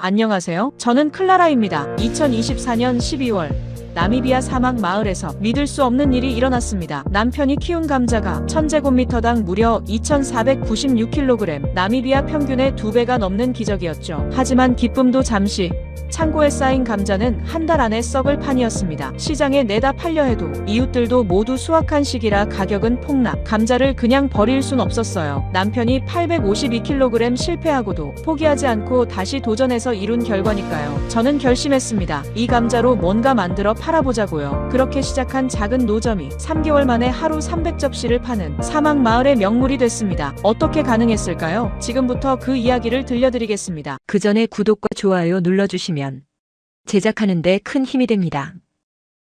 안녕하세요. 저는 클라라입니다. 2024년 12월 나미비아 사막 마을에서 믿을 수 없는 일이 일어났습니다. 남편이 키운 감자가 1000제곱미터당 무려 2496kg, 나미비아 평균의 2배가 넘는 기적이었죠. 하지만 기쁨도 잠시, 창고에 쌓인 감자는 한 달 안에 썩을 판이었습니다. 시장에 내다 팔려 해도 이웃들도 모두 수확한 시기라 가격은 폭락. 감자를 그냥 버릴 순 없었어요. 남편이 852kg 실패하고도 포기하지 않고 다시 도전해서 이룬 결과니까요. 저는 결심했습니다. 이 감자로 뭔가 만들어 팔아보자고요. 그렇게 시작한 작은 노점이 3개월 만에 하루 300접시를 파는 사막 마을의 명물이 됐습니다. 어떻게 가능했을까요? 지금부터 그 이야기를 들려드리겠습니다. 그 전에 구독과 좋아요 눌러주시면 제작하는 데 큰 힘이 됩니다.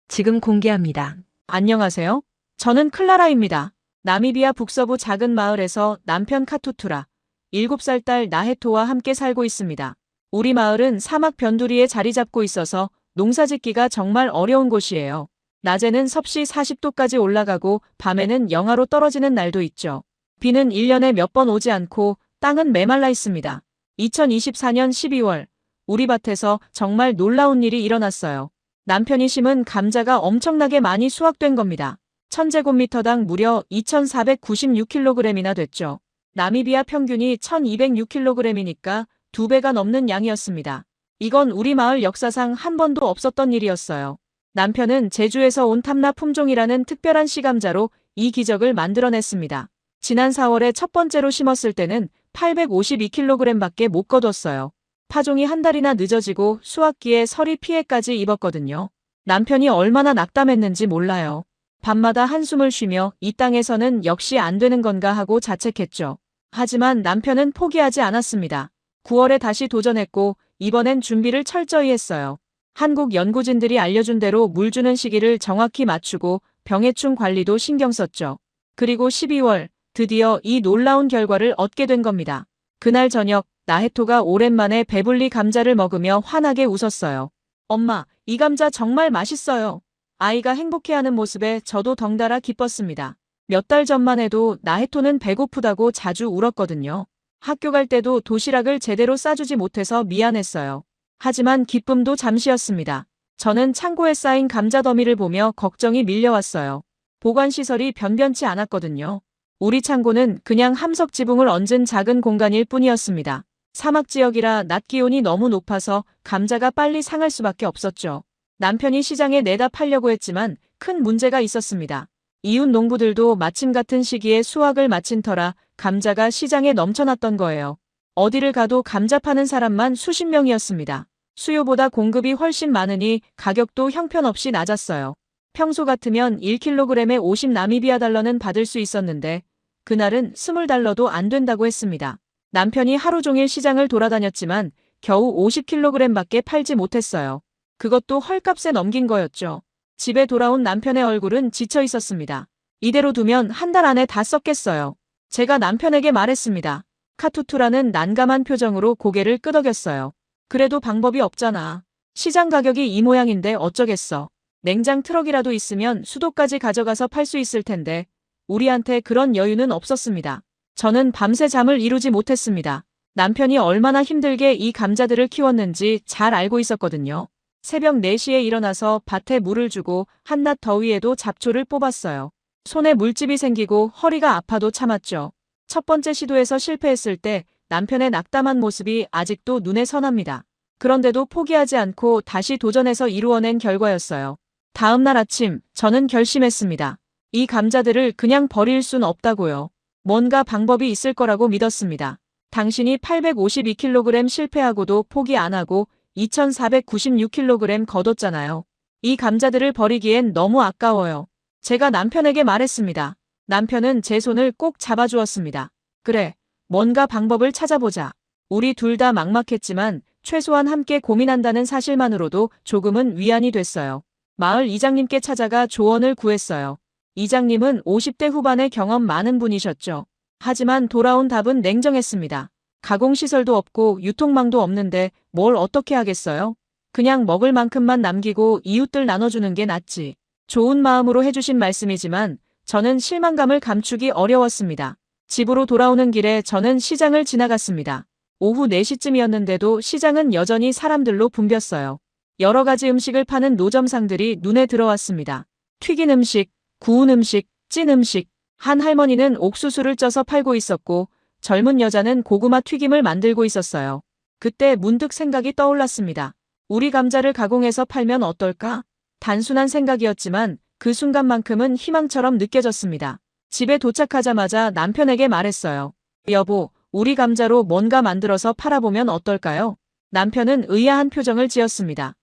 지금 공개합니다. 안녕하세요. 저는 클라라입니다. 나미비아 북서부 작은 마을에서 남편 카투투라, 7살 딸 나헤토와 함께 살고 있습니다. 우리 마을은 사막 변두리에 자리 잡고 있어서 농사짓기가 정말 어려운 곳이에요. 낮에는 섭씨 40도까지 올라가고 밤에는 영하로 떨어지는 날도 있죠. 비는 1년에 몇 번 오지 않고 땅은 메말라 있습니다. 2024년 12월 우리 밭에서 정말 놀라운 일이 일어났어요. 남편이 심은 감자가 엄청나게 많이 수확된 겁니다. 1000제곱미터당 무려 2496kg이나 됐죠. 나미비아 평균이 1206kg이니까 2배가 넘는 양이었습니다. 이건 우리 마을 역사상 한 번도 없었던 일이었어요. 남편은 제주에서 온 탐라 품종이라는 특별한 씨감자로 이 기적을 만들어냈습니다. 지난 4월에 첫 번째로 심었을 때는 852kg밖에 못 거뒀어요. 파종이 한 달이나 늦어지고 수확기에 서리 피해까지 입었거든요. 남편이 얼마나 낙담했는지 몰라요. 밤마다 한숨을 쉬며 이 땅에서는 역시 안 되는 건가 하고 자책했죠. 하지만 남편은 포기하지 않았습니다. 9월에 다시 도전했고 이번엔 준비를 철저히 했어요. 한국 연구진들이 알려준 대로 물 주는 시기를 정확히 맞추고 병해충 관리도 신경 썼죠. 그리고 12월 드디어 이 놀라운 결과를 얻게 된 겁니다. 그날 저녁 나헤토가 오랜만에 배불리 감자를 먹으며 환하게 웃었어요. 엄마, 이 감자 정말 맛있어요. 아이가 행복해하는 모습에 저도 덩달아 기뻤습니다. 몇 달 전만 해도 나헤토는 배고프다고 자주 울었거든요. 학교 갈 때도 도시락을 제대로 싸주지 못해서 미안했어요. 하지만 기쁨도 잠시였습니다. 저는 창고에 쌓인 감자 더미를 보며 걱정이 밀려왔어요. 보관시설이 변변치 않았거든요. 우리 창고는 그냥 함석 지붕을 얹은 작은 공간일 뿐이었습니다. 사막 지역이라 낮 기온이 너무 높아서 감자가 빨리 상할 수밖에 없었죠. 남편이 시장에 내다 팔려고 했지만 큰 문제가 있었습니다. 이웃 농부들도 마침 같은 시기에 수확을 마친 터라 감자가 시장에 넘쳐났던 거예요. 어디를 가도 감자 파는 사람만 수십 명이었습니다. 수요보다 공급이 훨씬 많으니 가격도 형편없이 낮았어요. 평소 같으면 1kg에 50 나미비아 달러는 받을 수 있었는데 그날은 20달러도 안 된다고 했습니다. 남편이 하루 종일 시장을 돌아다녔지만 겨우 50kg밖에 팔지 못했어요. 그것도 헐값에 넘긴 거였죠. 집에 돌아온 남편의 얼굴은 지쳐 있었습니다. 이대로 두면 한 달 안에 다 썩겠어요. 제가 남편에게 말했습니다. 카투투라는 난감한 표정으로 고개를 끄덕였어요. 그래도 방법이 없잖아. 시장 가격이 이 모양인데 어쩌겠어. 냉장 트럭이라도 있으면 수도까지 가져가서 팔 수 있을 텐데 우리한테 그런 여유는 없었습니다. 저는 밤새 잠을 이루지 못했습니다. 남편이 얼마나 힘들게 이 감자들을 키웠는지 잘 알고 있었거든요. 새벽 4시에 일어나서 밭에 물을 주고 한낮 더위에도 잡초를 뽑았어요. 손에 물집이 생기고 허리가 아파도 참았죠. 첫 번째 시도에서 실패했을 때 남편의 낙담한 모습이 아직도 눈에 선합니다. 그런데도 포기하지 않고 다시 도전해서 이루어낸 결과였어요. 다음 날 아침 저는 결심했습니다. 이 감자들을 그냥 버릴 순 없다고요. 뭔가 방법이 있을 거라고 믿었습니다. 당신이 852kg 실패하고도 포기 안 하고 2496kg 거뒀잖아요. 이 감자들을 버리기엔 너무 아까워요. 제가 남편에게 말했습니다. 남편은 제 손을 꼭 잡아주었습니다. 그래, 뭔가 방법을 찾아보자. 우리 둘 다 막막했지만 최소한 함께 고민한다는 사실만으로도 조금은 위안이 됐어요. 마을 이장님께 찾아가 조언을 구했어요. 이장님은 50대 후반의 경험 많은 분이셨죠. 하지만 돌아온 답은 냉정했습니다. 가공시설도 없고 유통망도 없는데 뭘 어떻게 하겠어요? 그냥 먹을 만큼만 남기고 이웃들 나눠주는 게 낫지. 좋은 마음으로 해주신 말씀이지만 저는 실망감을 감추기 어려웠습니다. 집으로 돌아오는 길에 저는 시장을 지나갔습니다. 오후 4시쯤이었는데도 시장은 여전히 사람들로 붐볐어요. 여러 가지 음식을 파는 노점상들이 눈에 들어왔습니다. 튀긴 음식, 구운 음식, 찐 음식. 한 할머니는 옥수수를 쪄서 팔고 있었고 젊은 여자는 고구마 튀김을 만들고 있었어요. 그때 문득 생각이 떠올랐습니다. 우리 감자를 가공해서 팔면 어떨까? 단순한 생각이었지만 그 순간만큼은 희망처럼 느껴졌습니다. 집에 도착하자마자 남편에게 말했어요. 여보, 우리 감자로 뭔가 만들어서 팔아보면 어떨까요? 남편은 의아한 표정을 지었습니다.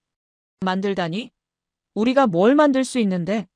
만들다니? 우리가 뭘 만들 수 있는데?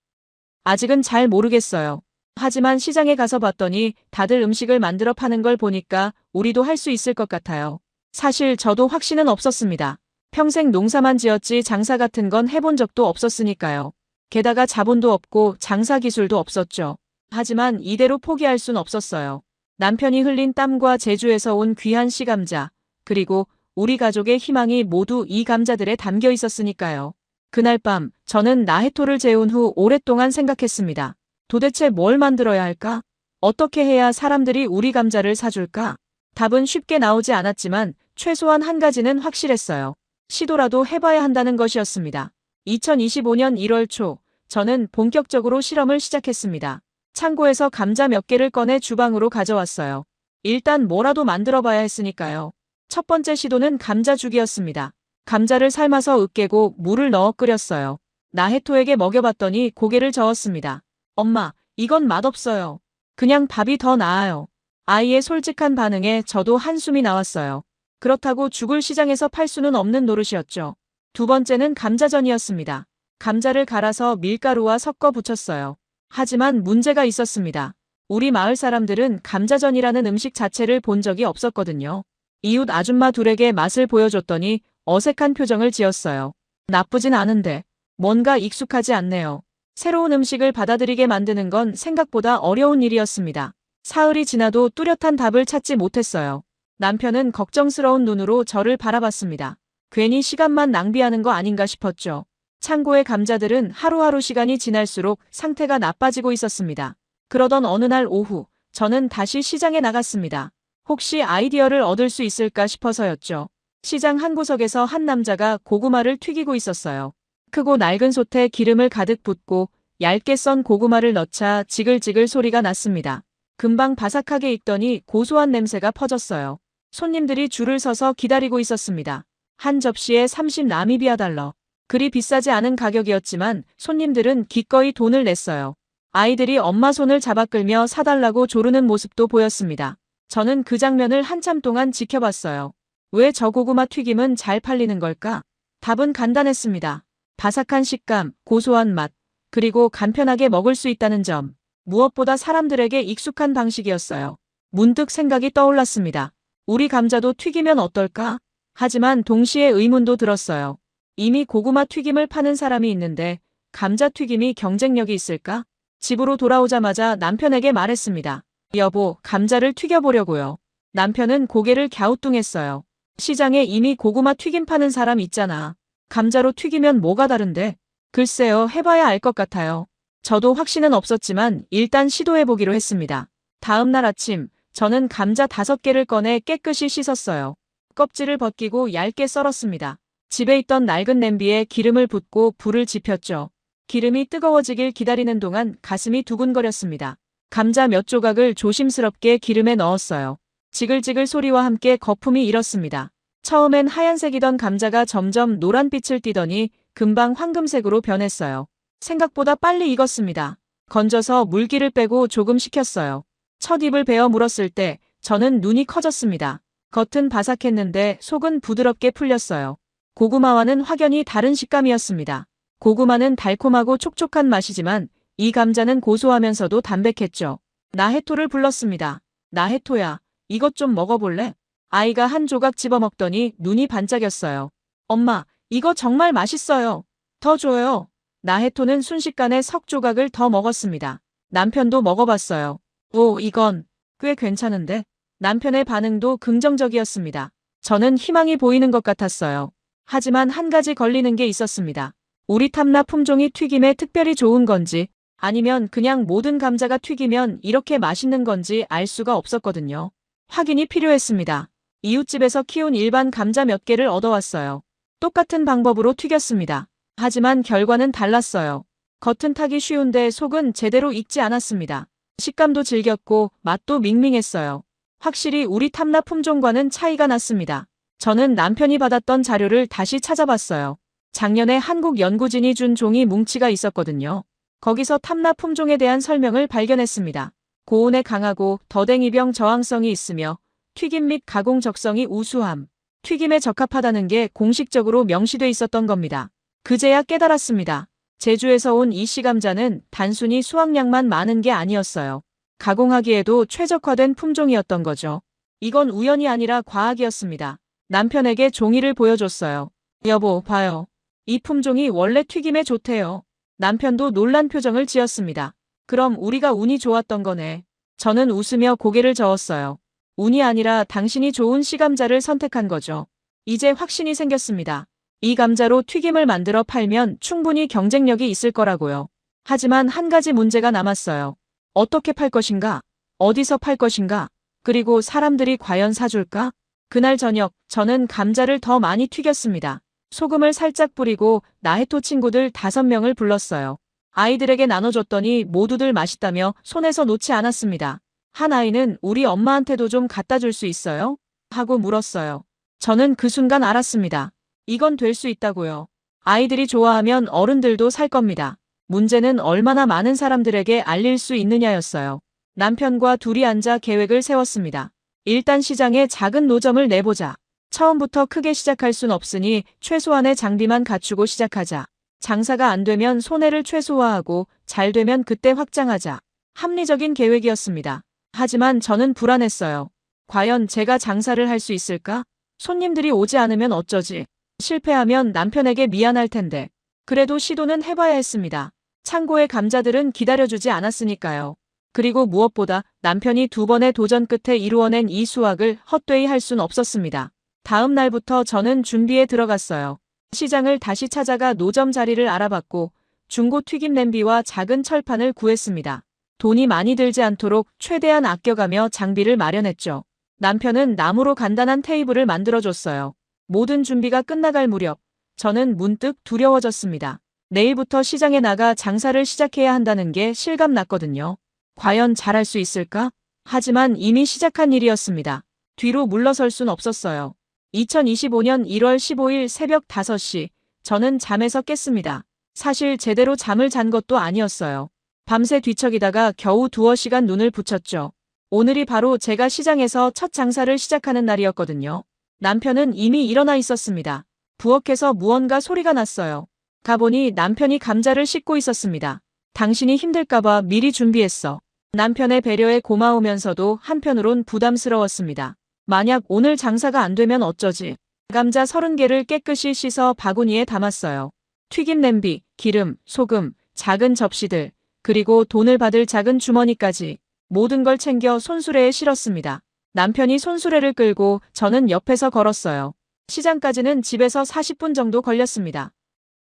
아직은 잘 모르겠어요. 하지만 시장에 가서 봤더니 다들 음식을 만들어 파는 걸 보니까 우리도 할 수 있을 것 같아요. 사실 저도 확신은 없었습니다. 평생 농사만 지었지 장사 같은 건 해본 적도 없었으니까요. 게다가 자본도 없고 장사 기술도 없었죠. 하지만 이대로 포기할 순 없었어요. 남편이 흘린 땀과 제주에서 온 귀한 씨감자, 그리고 우리 가족의 희망이 모두 이 감자들에 담겨 있었으니까요. 그날 밤 저는 나해토를 재운 후 오랫동안 생각했습니다. 도대체 뭘 만들어야 할까? 어떻게 해야 사람들이 우리 감자를 사줄까? 답은 쉽게 나오지 않았지만 최소한 한 가지는 확실했어요. 시도라도 해봐야 한다는 것이었습니다. 2025년 1월 초, 저는 본격적으로 실험을 시작했습니다. 창고에서 감자 몇 개를 꺼내 주방으로 가져왔어요. 일단 뭐라도 만들어봐야 했으니까요. 첫 번째 시도는 감자죽이었습니다. 감자를 삶아서 으깨고 물을 넣어 끓였어요. 나해토에게 먹여봤더니 고개를 저었습니다. 엄마, 이건 맛없어요. 그냥 밥이 더 나아요. 아이의 솔직한 반응에 저도 한숨이 나왔어요. 그렇다고 죽을 시장에서 팔 수는 없는 노릇이었죠. 두 번째는 감자전이었습니다. 감자를 갈아서 밀가루와 섞어 부쳤어요. 하지만 문제가 있었습니다. 우리 마을 사람들은 감자전이라는 음식 자체를 본 적이 없었거든요. 이웃 아줌마 둘에게 맛을 보여줬더니 어색한 표정을 지었어요. 나쁘진 않은데 뭔가 익숙하지 않네요. 새로운 음식을 받아들이게 만드는 건 생각보다 어려운 일이었습니다. 사흘이 지나도 뚜렷한 답을 찾지 못했어요. 남편은 걱정스러운 눈으로 저를 바라봤습니다. 괜히 시간만 낭비하는 거 아닌가 싶었죠. 창고의 감자들은 하루하루 시간이 지날수록 상태가 나빠지고 있었습니다. 그러던 어느 날 오후, 저는 다시 시장에 나갔습니다. 혹시 아이디어를 얻을 수 있을까 싶어서였죠. 시장 한 구석에서 한 남자가 고구마를 튀기고 있었어요. 크고 낡은 솥에 기름을 가득 붓고 얇게 썬 고구마를 넣자 지글지글 소리가 났습니다. 금방 바삭하게 익더니 고소한 냄새가 퍼졌어요. 손님들이 줄을 서서 기다리고 있었습니다. 한 접시에 30 나미비아 달러. 그리 비싸지 않은 가격이었지만 손님들은 기꺼이 돈을 냈어요. 아이들이 엄마 손을 잡아 끌며 사달라고 조르는 모습도 보였습니다. 저는 그 장면을 한참 동안 지켜봤어요. 왜 저 고구마 튀김은 잘 팔리는 걸까? 답은 간단했습니다. 바삭한 식감, 고소한 맛, 그리고 간편하게 먹을 수 있다는 점. 무엇보다 사람들에게 익숙한 방식이었어요. 문득 생각이 떠올랐습니다. 우리 감자도 튀기면 어떨까? 하지만 동시에 의문도 들었어요. 이미 고구마 튀김을 파는 사람이 있는데 감자 튀김이 경쟁력이 있을까? 집으로 돌아오자마자 남편에게 말했습니다. 여보, 감자를 튀겨보려고요. 남편은 고개를 갸우뚱했어요. 시장에 이미 고구마 튀김 파는 사람 있잖아. 감자로 튀기면 뭐가 다른데? 글쎄요, 해봐야 알 것 같아요. 저도 확신은 없었지만 일단 시도해보기로 했습니다. 다음 날 아침, 저는 감자 5개를 꺼내 깨끗이 씻었어요. 껍질을 벗기고 얇게 썰었습니다. 집에 있던 낡은 냄비에 기름을 붓고 불을 지폈죠. 기름이 뜨거워지길 기다리는 동안 가슴이 두근거렸습니다. 감자 몇 조각을 조심스럽게 기름에 넣었어요. 지글지글 소리와 함께 거품이 일었습니다. 처음엔 하얀색이던 감자가 점점 노란빛을 띠더니 금방 황금색으로 변했어요. 생각보다 빨리 익었습니다. 건져서 물기를 빼고 조금 식혔어요. 첫 입을 베어 물었을 때 저는 눈이 커졌습니다. 겉은 바삭했는데 속은 부드럽게 풀렸어요. 고구마와는 확연히 다른 식감이었습니다. 고구마는 달콤하고 촉촉한 맛이지만 이 감자는 고소하면서도 담백했죠. 나해토를 불렀습니다. 나해토야, 이것 좀 먹어볼래? 아이가 한 조각 집어먹더니 눈이 반짝였어요. 엄마, 이거 정말 맛있어요. 더 줘요. 나해토는 순식간에 석 조각을 더 먹었습니다. 남편도 먹어봤어요. 오, 이건 꽤 괜찮은데? 남편의 반응도 긍정적이었습니다. 저는 희망이 보이는 것 같았어요. 하지만 한 가지 걸리는 게 있었습니다. 우리 탐라 품종이 튀김에 특별히 좋은 건지 아니면 그냥 모든 감자가 튀기면 이렇게 맛있는 건지 알 수가 없었거든요. 확인이 필요했습니다. 이웃집에서 키운 일반 감자 몇 개를 얻어왔어요. 똑같은 방법으로 튀겼습니다. 하지만 결과는 달랐어요. 겉은 타기 쉬운데 속은 제대로 익지 않았습니다. 식감도 질겼고 맛도 밍밍했어요. 확실히 우리 탐라 품종과는 차이가 났습니다. 저는 남편이 받았던 자료를 다시 찾아봤어요. 작년에 한국 연구진이 준 종이 뭉치가 있었거든요. 거기서 탐라 품종에 대한 설명을 발견했습니다. 고온에 강하고 더댕이병 저항성이 있으며 튀김 및 가공 적성이 우수함, 튀김에 적합하다는 게 공식적으로 명시돼 있었던 겁니다. 그제야 깨달았습니다. 제주에서 온 이 씨감자는 단순히 수확량만 많은 게 아니었어요. 가공하기에도 최적화된 품종이었던 거죠. 이건 우연이 아니라 과학이었습니다. 남편에게 종이를 보여줬어요. 여보, 봐요. 이 품종이 원래 튀김에 좋대요. 남편도 놀란 표정을 지었습니다. 그럼 우리가 운이 좋았던 거네. 저는 웃으며 고개를 저었어요. 운이 아니라 당신이 좋은 씨감자를 선택한 거죠. 이제 확신이 생겼습니다. 이 감자로 튀김을 만들어 팔면 충분히 경쟁력이 있을 거라고요. 하지만 한 가지 문제가 남았어요. 어떻게 팔 것인가? 어디서 팔 것인가? 그리고 사람들이 과연 사줄까? 그날 저녁 저는 감자를 더 많이 튀겼습니다. 소금을 살짝 뿌리고 나해토 친구들 5명을 불렀어요. 아이들에게 나눠줬더니 모두들 맛있다며 손에서 놓지 않았습니다. 한 아이는 우리 엄마한테도 좀 갖다 줄 수 있어요? 하고 물었어요. 저는 그 순간 알았습니다. 이건 될 수 있다고요. 아이들이 좋아하면 어른들도 살 겁니다. 문제는 얼마나 많은 사람들에게 알릴 수 있느냐였어요. 남편과 둘이 앉아 계획을 세웠습니다. 일단 시장에 작은 노점을 내보자. 처음부터 크게 시작할 순 없으니 최소한의 장비만 갖추고 시작하자. 장사가 안 되면 손해를 최소화하고 잘 되면 그때 확장하자. 합리적인 계획이었습니다. 하지만 저는 불안했어요. 과연 제가 장사를 할 수 있을까? 손님들이 오지 않으면 어쩌지? 실패하면 남편에게 미안할 텐데. 그래도 시도는 해봐야 했습니다. 창고의 감자들은 기다려주지 않았으니까요. 그리고 무엇보다 남편이 2번의 도전 끝에 이루어낸 이 수확을 헛되이 할 순 없었습니다. 다음 날부터 저는 준비에 들어갔어요. 시장을 다시 찾아가 노점 자리를 알아봤고 중고 튀김 냄비와 작은 철판을 구했습니다. 돈이 많이 들지 않도록 최대한 아껴가며 장비를 마련했죠. 남편은 나무로 간단한 테이블을 만들어줬어요. 모든 준비가 끝나갈 무렵 저는 문득 두려워졌습니다. 내일부터 시장에 나가 장사를 시작해야 한다는 게 실감났거든요. 과연 잘할 수 있을까? 하지만 이미 시작한 일이었습니다. 뒤로 물러설 순 없었어요. 2025년 1월 15일 새벽 5시 저는 잠에서 깼습니다. 사실 제대로 잠을 잔 것도 아니었어요. 밤새 뒤척이다가 겨우 2시간 눈을 붙였죠. 오늘이 바로 제가 시장에서 첫 장사를 시작하는 날이었거든요. 남편은 이미 일어나 있었습니다. 부엌에서 무언가 소리가 났어요. 가보니 남편이 감자를 씻고 있었습니다. 당신이 힘들까봐 미리 준비했어. 남편의 배려에 고마우면서도 한편으론 부담스러웠습니다. 만약 오늘 장사가 안 되면 어쩌지? 감자 30개를 깨끗이 씻어 바구니에 담았어요. 튀김 냄비, 기름, 소금, 작은 접시들, 그리고 돈을 받을 작은 주머니까지 모든 걸 챙겨 손수레에 실었습니다. 남편이 손수레를 끌고 저는 옆에서 걸었어요. 시장까지는 집에서 40분 정도 걸렸습니다.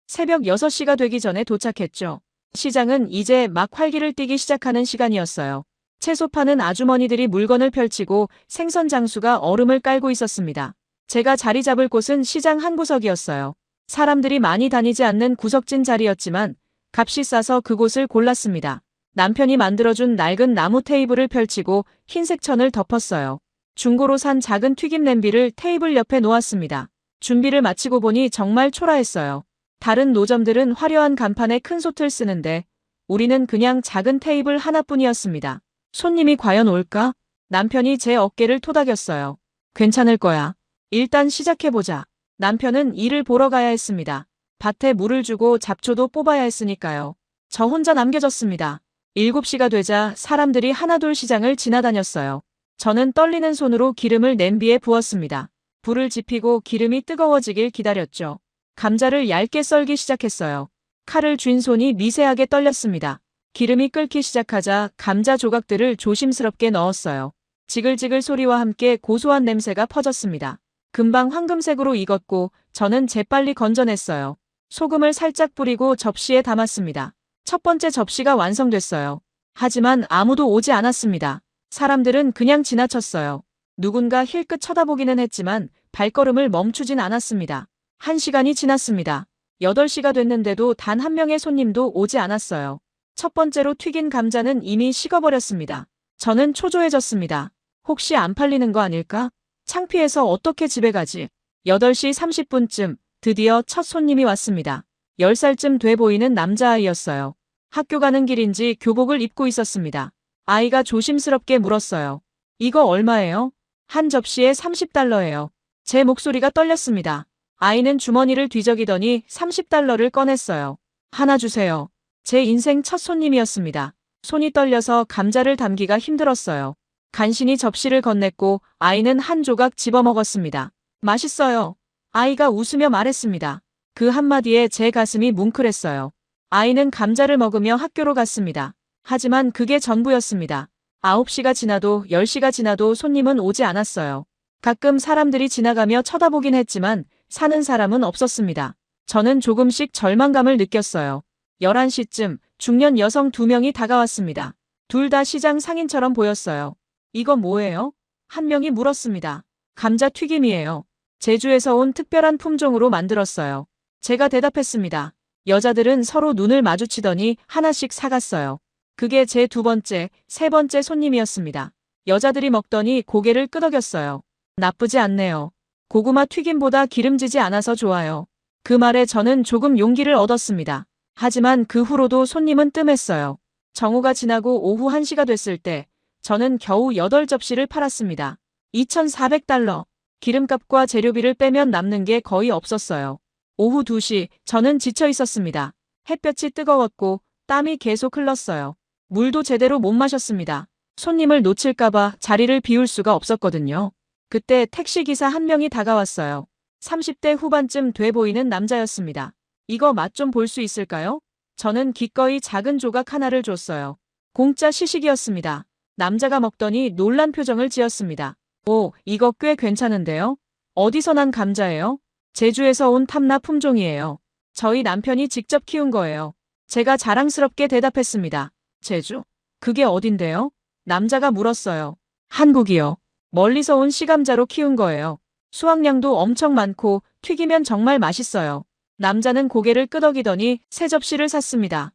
새벽 6시가 되기 전에 도착했죠. 시장은 이제 막 활기를 띠기 시작하는 시간이었어요. 채소 파는 아주머니들이 물건을 펼치고 생선 장수가 얼음을 깔고 있었습니다. 제가 자리 잡을 곳은 시장 한 구석이었어요. 사람들이 많이 다니지 않는 구석진 자리였지만 값이 싸서 그곳을 골랐습니다. 남편이 만들어준 낡은 나무 테이블을 펼치고 흰색 천을 덮었어요. 중고로 산 작은 튀김 냄비를 테이블 옆에 놓았습니다. 준비를 마치고 보니 정말 초라했어요. 다른 노점들은 화려한 간판에 큰 솥을 쓰는데 우리는 그냥 작은 테이블 하나뿐이었습니다. 손님이 과연 올까? 남편이 제 어깨를 토닥였어요. 괜찮을 거야. 일단 시작해보자. 남편은 일을 보러 가야 했습니다. 밭에 물을 주고 잡초도 뽑아야 했으니까요. 저 혼자 남겨졌습니다. 7시가 되자 사람들이 하나둘 시장을 지나다녔어요. 저는 떨리는 손으로 기름을 냄비에 부었습니다. 불을 지피고 기름이 뜨거워지길 기다렸죠. 감자를 얇게 썰기 시작했어요. 칼을 쥔 손이 미세하게 떨렸습니다. 기름이 끓기 시작하자 감자 조각들을 조심스럽게 넣었어요. 지글지글 소리와 함께 고소한 냄새가 퍼졌습니다. 금방 황금색으로 익었고 저는 재빨리 건져냈어요. 소금을 살짝 뿌리고 접시에 담았습니다. 첫 번째 접시가 완성됐어요. 하지만 아무도 오지 않았습니다. 사람들은 그냥 지나쳤어요. 누군가 힐끗 쳐다보기는 했지만 발걸음을 멈추진 않았습니다. 1시간이 지났습니다. 8시가 됐는데도 단 한 명의 손님도 오지 않았어요. 첫 번째로 튀긴 감자는 이미 식어버렸습니다. 저는 초조해졌습니다. 혹시 안 팔리는 거 아닐까? 창피해서 어떻게 집에 가지? 8시 30분쯤 드디어 첫 손님이 왔습니다. 10살쯤 돼 보이는 남자아이였어요. 학교 가는 길인지 교복을 입고 있었습니다. 아이가 조심스럽게 물었어요. 이거 얼마예요? 한 접시에 30달러예요. 제 목소리가 떨렸습니다. 아이는 주머니를 뒤적이더니 30달러를 꺼냈어요. 하나 주세요. 제 인생 첫 손님이었습니다. 손이 떨려서 감자를 담기가 힘들었어요. 간신히 접시를 건넸고 아이는 한 조각 집어먹었습니다. 맛있어요. 아이가 웃으며 말했습니다. 그 한마디에 제 가슴이 뭉클했어요. 아이는 감자를 먹으며 학교로 갔습니다. 하지만 그게 전부였습니다. 9시가 지나도 10시가 지나도 손님은 오지 않았어요. 가끔 사람들이 지나가며 쳐다보긴 했지만 사는 사람은 없었습니다. 저는 조금씩 절망감을 느꼈어요. 11시쯤 중년 여성 2명이 다가왔습니다. 둘 다 시장 상인처럼 보였어요. 이거 뭐예요? 한 명이 물었습니다. 감자튀김이에요. 제주에서 온 특별한 품종으로 만들었어요. 제가 대답했습니다. 여자들은 서로 눈을 마주치더니 하나씩 사갔어요. 그게 제 2번째, 3번째 손님이었습니다. 여자들이 먹더니 고개를 끄덕였어요. 나쁘지 않네요. 고구마 튀김보다 기름지지 않아서 좋아요. 그 말에 저는 조금 용기를 얻었습니다. 하지만 그 후로도 손님은 뜸했어요. 정오가 지나고 오후 1시가 됐을 때 저는 겨우 8접시를 팔았습니다. 2,400달러. 기름값과 재료비를 빼면 남는 게 거의 없었어요. 오후 2시 저는 지쳐 있었습니다. 햇볕이 뜨거웠고 땀이 계속 흘렀어요. 물도 제대로 못 마셨습니다. 손님을 놓칠까봐 자리를 비울 수가 없었거든요. 그때 택시기사 한 명이 다가왔어요. 30대 후반쯤 돼 보이는 남자였습니다. 이거 맛 좀 볼 수 있을까요? 저는 기꺼이 작은 조각 하나를 줬어요. 공짜 시식이었습니다. 남자가 먹더니 놀란 표정을 지었습니다. 오, 이거 꽤 괜찮은데요? 어디서 난 감자예요? 제주에서 온 탐나 품종이에요. 저희 남편이 직접 키운 거예요. 제가 자랑스럽게 대답했습니다. 제주? 그게 어딘데요? 남자가 물었어요. 한국이요. 멀리서 온 시감자로 키운 거예요. 수확량도 엄청 많고 튀기면 정말 맛있어요. 남자는 고개를 끄덕이더니 3접시를 샀습니다.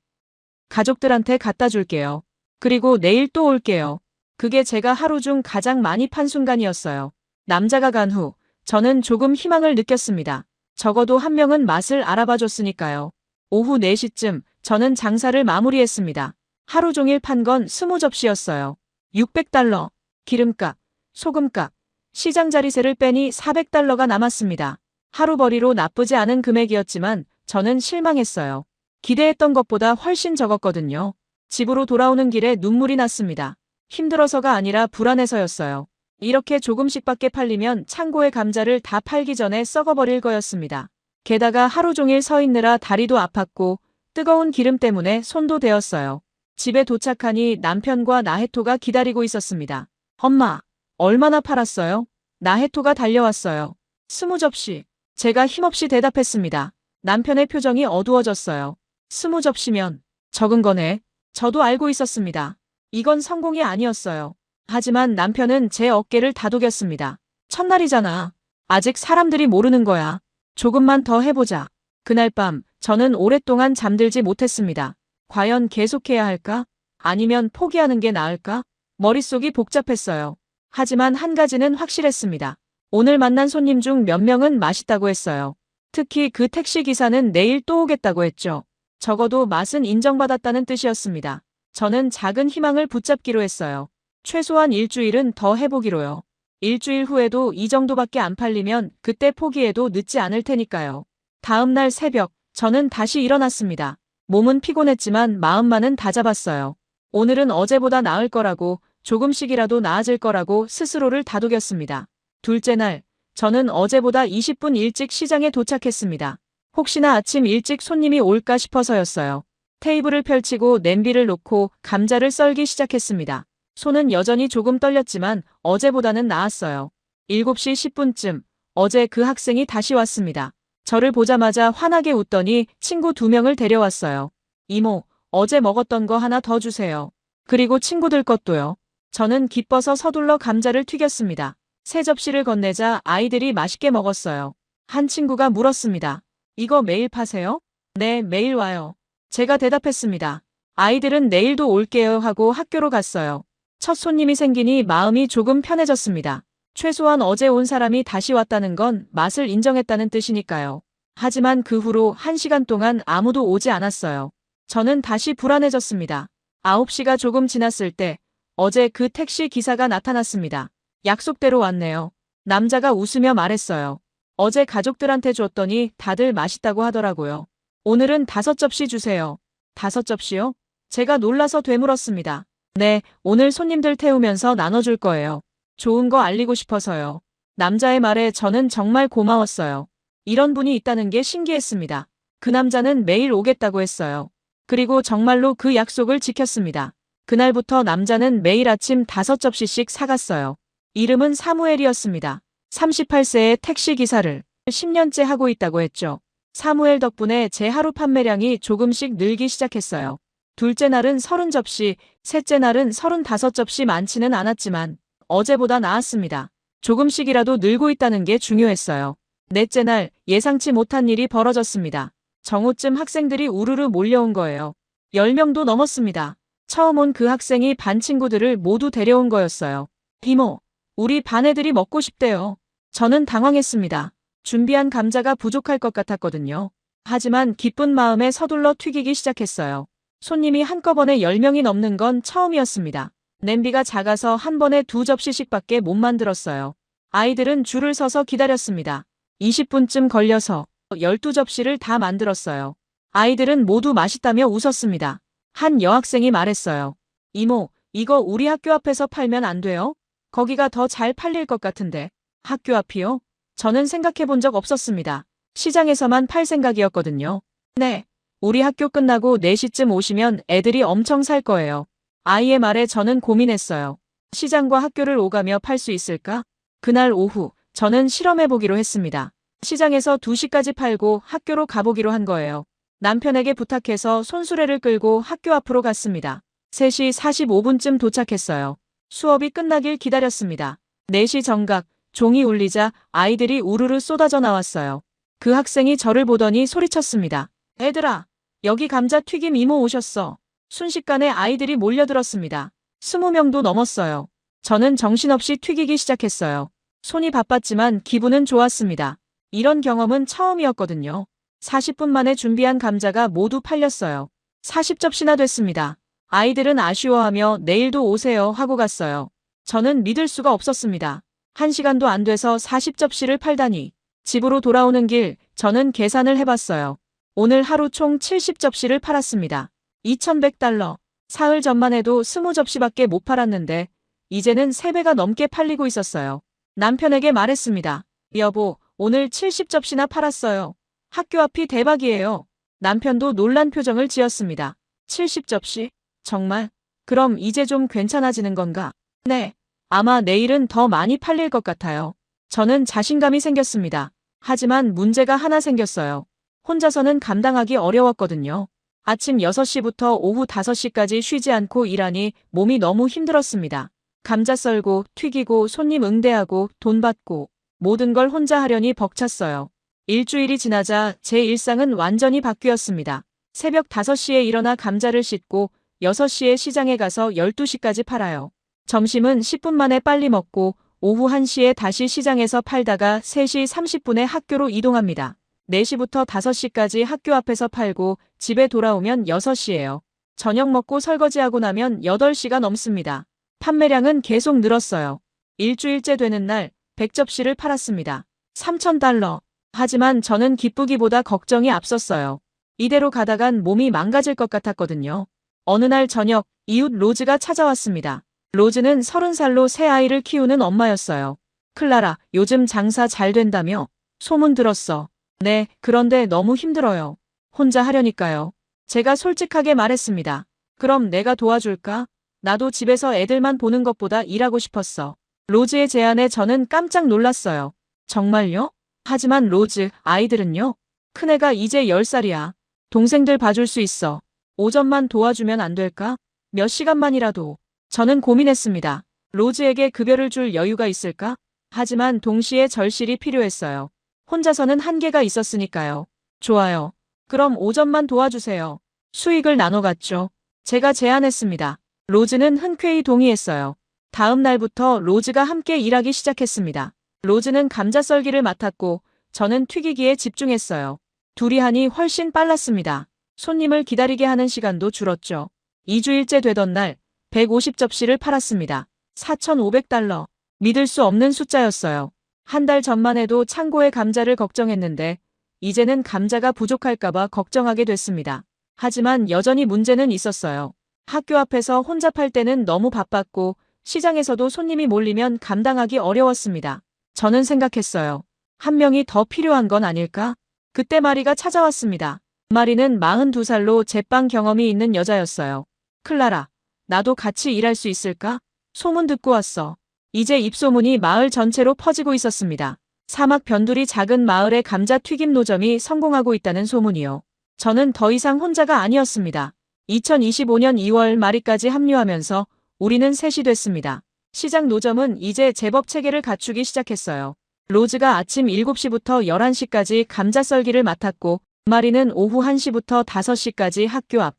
가족들한테 갖다 줄게요. 그리고 내일 또 올게요. 그게 제가 하루 중 가장 많이 판 순간이었어요. 남자가 간 후 저는 조금 희망을 느꼈습니다. 적어도 한 명은 맛을 알아봐 줬으니까요. 오후 4시쯤 저는 장사를 마무리했습니다. 하루 종일 판 건 20접시였어요. 600달러, 기름값, 소금값, 시장 자리세를 빼니 400달러가 남았습니다. 하루벌이로 나쁘지 않은 금액이었지만 저는 실망했어요. 기대했던 것보다 훨씬 적었거든요. 집으로 돌아오는 길에 눈물이 났습니다. 힘들어서가 아니라 불안해서였어요. 이렇게 조금씩밖에 팔리면 창고에 감자를 다 팔기 전에 썩어버릴 거였습니다. 게다가 하루 종일 서 있느라 다리도 아팠고 뜨거운 기름 때문에 손도 데었어요. 집에 도착하니 남편과 나혜토가 기다리고 있었습니다. 엄마, 얼마나 팔았어요? 나혜토가 달려왔어요. 20접시. 제가 힘없이 대답했습니다. 남편의 표정이 어두워졌어요. 20접시면 적은 거네. 저도 알고 있었습니다. 이건 성공이 아니었어요. 하지만 남편은 제 어깨를 다독였습니다. 첫날이잖아. 아직 사람들이 모르는 거야. 조금만 더 해보자. 그날 밤 저는 오랫동안 잠들지 못했습니다. 과연 계속해야 할까? 아니면 포기하는 게 나을까? 머릿속이 복잡했어요. 하지만 한 가지는 확실했습니다. 오늘 만난 손님 중 몇 명은 맛있다고 했어요. 특히 그 택시기사는 내일 또 오겠다고 했죠. 적어도 맛은 인정받았다는 뜻이었습니다. 저는 작은 희망을 붙잡기로 했어요. 최소한 일주일은 더 해보기로요. 일주일 후에도 이 정도밖에 안 팔리면 그때 포기해도 늦지 않을 테니까요. 다음 날 새벽, 저는 다시 일어났습니다. 몸은 피곤했지만 마음만은 다잡았어요. 오늘은 어제보다 나을 거라고, 조금씩이라도 나아질 거라고 스스로를 다독였습니다. 둘째 날, 저는 어제보다 20분 일찍 시장에 도착했습니다. 혹시나 아침 일찍 손님이 올까 싶어서였어요. 테이블을 펼치고 냄비를 놓고 감자를 썰기 시작했습니다. 손은 여전히 조금 떨렸지만 어제보다는 나았어요. 7시 10분쯤 어제 그 학생이 다시 왔습니다. 저를 보자마자 환하게 웃더니 친구 2명을 데려왔어요. 이모, 어제 먹었던 거 하나 더 주세요. 그리고 친구들 것도요. 저는 기뻐서 서둘러 감자를 튀겼습니다. 세 접시를 건네자 아이들이 맛있게 먹었어요. 한 친구가 물었습니다. 이거 매일 파세요? 네, 매일 와요. 제가 대답했습니다. 아이들은 내일도 올게요 하고 학교로 갔어요. 첫 손님이 생기니 마음이 조금 편해졌습니다. 최소한 어제 온 사람이 다시 왔다는 건 맛을 인정했다는 뜻이니까요. 하지만 그 후로 1시간 동안 아무도 오지 않았어요. 저는 다시 불안해졌습니다. 9시가 조금 지났을 때 어제 그 택시 기사가 나타났습니다. 약속대로 왔네요. 남자가 웃으며 말했어요. 어제 가족들한테 줬더니 다들 맛있다고 하더라고요. 오늘은 5접시 주세요. 5접시요? 제가 놀라서 되물었습니다. 네, 오늘 손님들 태우면서 나눠줄 거예요. 좋은 거 알리고 싶어서요. 남자의 말에 저는 정말 고마웠어요. 이런 분이 있다는 게 신기했습니다. 그 남자는 매일 오겠다고 했어요. 그리고 정말로 그 약속을 지켰습니다. 그날부터 남자는 매일 아침 5접시씩 사갔어요. 이름은 사무엘이었습니다. 38세의 택시기사를 10년째 하고 있다고 했죠. 사무엘 덕분에 제 하루 판매량이 조금씩 늘기 시작했어요. 둘째 날은 30접시, 셋째 날은 35접시 많지는 않았지만 어제보다 나았습니다. 조금씩이라도 늘고 있다는 게 중요했어요. 넷째 날 예상치 못한 일이 벌어졌습니다. 정오쯤 학생들이 우르르 몰려온 거예요. 10명도 넘었습니다. 처음 온 그 학생이 반 친구들을 모두 데려온 거였어요. 이모, 우리 반 애들이 먹고 싶대요. 저는 당황했습니다. 준비한 감자가 부족할 것 같았거든요. 하지만 기쁜 마음에 서둘러 튀기기 시작했어요. 손님이 한꺼번에 10명이 넘는 건 처음이었습니다. 냄비가 작아서 한 번에 2접시씩밖에 못 만들었어요. 아이들은 줄을 서서 기다렸습니다. 20분쯤 걸려서 12접시를 다 만들었어요. 아이들은 모두 맛있다며 웃었습니다. 한 여학생이 말했어요. 이모, 이거 우리 학교 앞에서 팔면 안 돼요? 거기가 더 잘 팔릴 것 같은데. 학교 앞이요? 저는 생각해 본 적 없었습니다. 시장에서만 팔 생각이었거든요. 네. 우리 학교 끝나고 4시쯤 오시면 애들이 엄청 살 거예요. 아이의 말에 저는 고민했어요. 시장과 학교를 오가며 팔 수 있을까? 그날 오후, 저는 실험해보기로 했습니다. 시장에서 2시까지 팔고 학교로 가보기로 한 거예요. 남편에게 부탁해서 손수레를 끌고 학교 앞으로 갔습니다. 3시 45분쯤 도착했어요. 수업이 끝나길 기다렸습니다. 4시 정각, 종이 울리자 아이들이 우르르 쏟아져 나왔어요. 그 학생이 저를 보더니 소리쳤습니다. 애들아, 여기 감자튀김 이모 오셨어. 순식간에 아이들이 몰려들었습니다. 20명도 넘었어요. 저는 정신없이 튀기기 시작했어요. 손이 바빴지만 기분은 좋았습니다. 이런 경험은 처음이었거든요. 40분 만에 준비한 감자가 모두 팔렸어요. 40접시나 됐습니다. 아이들은 아쉬워하며 내일도 오세요 하고 갔어요. 저는 믿을 수가 없었습니다. 1시간도 안 돼서 40접시를 팔다니. 집으로 돌아오는 길, 저는 계산을 해봤어요. 오늘 하루 총 70접시를 팔았습니다. $2,100. 사흘 전만 해도 20접시밖에 못 팔았는데 이제는 3배가 넘게 팔리고 있었어요. 남편에게 말했습니다. 여보, 오늘 70접시나 팔았어요. 학교 앞이 대박이에요. 남편도 놀란 표정을 지었습니다. 70접시? 정말? 그럼 이제 좀 괜찮아지는 건가? 네. 아마 내일은 더 많이 팔릴 것 같아요. 저는 자신감이 생겼습니다. 하지만 문제가 하나 생겼어요. 혼자서는 감당하기 어려웠거든요. 아침 6시부터 오후 5시까지 쉬지 않고 일하니 몸이 너무 힘들었습니다. 감자 썰고, 튀기고, 손님 응대하고, 돈 받고, 모든 걸 혼자 하려니 벅찼어요. 일주일이 지나자 제 일상은 완전히 바뀌었습니다. 새벽 5시에 일어나 감자를 씻고 6시에 시장에 가서 12시까지 팔아요. 점심은 10분 만에 빨리 먹고 오후 1시에 다시 시장에서 팔다가 3시 30분에 학교로 이동합니다. 4시부터 5시까지 학교 앞에서 팔고 집에 돌아오면 6시예요. 저녁 먹고 설거지하고 나면 8시가 넘습니다. 판매량은 계속 늘었어요. 일주일째 되는 날 100접시를 팔았습니다. $3,000. 하지만 저는 기쁘기보다 걱정이 앞섰어요. 이대로 가다간 몸이 망가질 것 같았거든요. 어느 날 저녁 이웃 로즈가 찾아왔습니다. 로즈는 30살로 새 아이를 키우는 엄마였어요. 클라라, 요즘 장사 잘 된다며? 소문 들었어. 네, 그런데 너무 힘들어요. 혼자 하려니까요. 제가 솔직하게 말했습니다. 그럼 내가 도와줄까? 나도 집에서 애들만 보는 것보다 일하고 싶었어. 로즈의 제안에 저는 깜짝 놀랐어요. 정말요? 하지만 로즈, 아이들은요? 큰애가 이제 10살이야. 동생들 봐줄 수 있어. 오전만 도와주면 안 될까? 몇 시간만이라도. 저는 고민했습니다. 로즈에게 급여를 줄 여유가 있을까? 하지만 동시에 절실히 필요했어요. 혼자서는 한계가 있었으니까요. 좋아요. 그럼 5점만 도와주세요. 수익을 나눠 갔죠. 제가 제안했습니다. 로즈는 흔쾌히 동의했어요. 다음 날부터 로즈가 함께 일하기 시작했습니다. 로즈는 감자 썰기를 맡았고 저는 튀기기에 집중했어요. 둘이 하니 훨씬 빨랐습니다. 손님을 기다리게 하는 시간도 줄었죠. 2주일째 되던 날 150접시를 팔았습니다. 4,500달러. 믿을 수 없는 숫자였어요. 한 달 전만 해도 창고에 감자를 걱정했는데 이제는 감자가 부족할까봐 걱정하게 됐습니다. 하지만 여전히 문제는 있었어요. 학교 앞에서 혼자 팔 때는 너무 바빴고 시장에서도 손님이 몰리면 감당하기 어려웠습니다. 저는 생각했어요. 한 명이 더 필요한 건 아닐까? 그때 마리가 찾아왔습니다. 마리는 42살로 제빵 경험이 있는 여자였어요. 클라라, 나도 같이 일할 수 있을까? 소문 듣고 왔어. 이제 입소문이 마을 전체로 퍼지고 있었습니다. 사막 변두리 작은 마을의 감자 튀김 노점이 성공하고 있다는 소문이요. 저는 더 이상 혼자가 아니었습니다. 2025년 2월 말이까지 합류하면서 우리는 셋이 됐습니다. 시장 노점은 이제 제법 체계를 갖추기 시작했어요. 로즈가 아침 7시부터 11시까지 감자 썰기를 맡았고 마리는 오후 1시부터 5시까지 학교 앞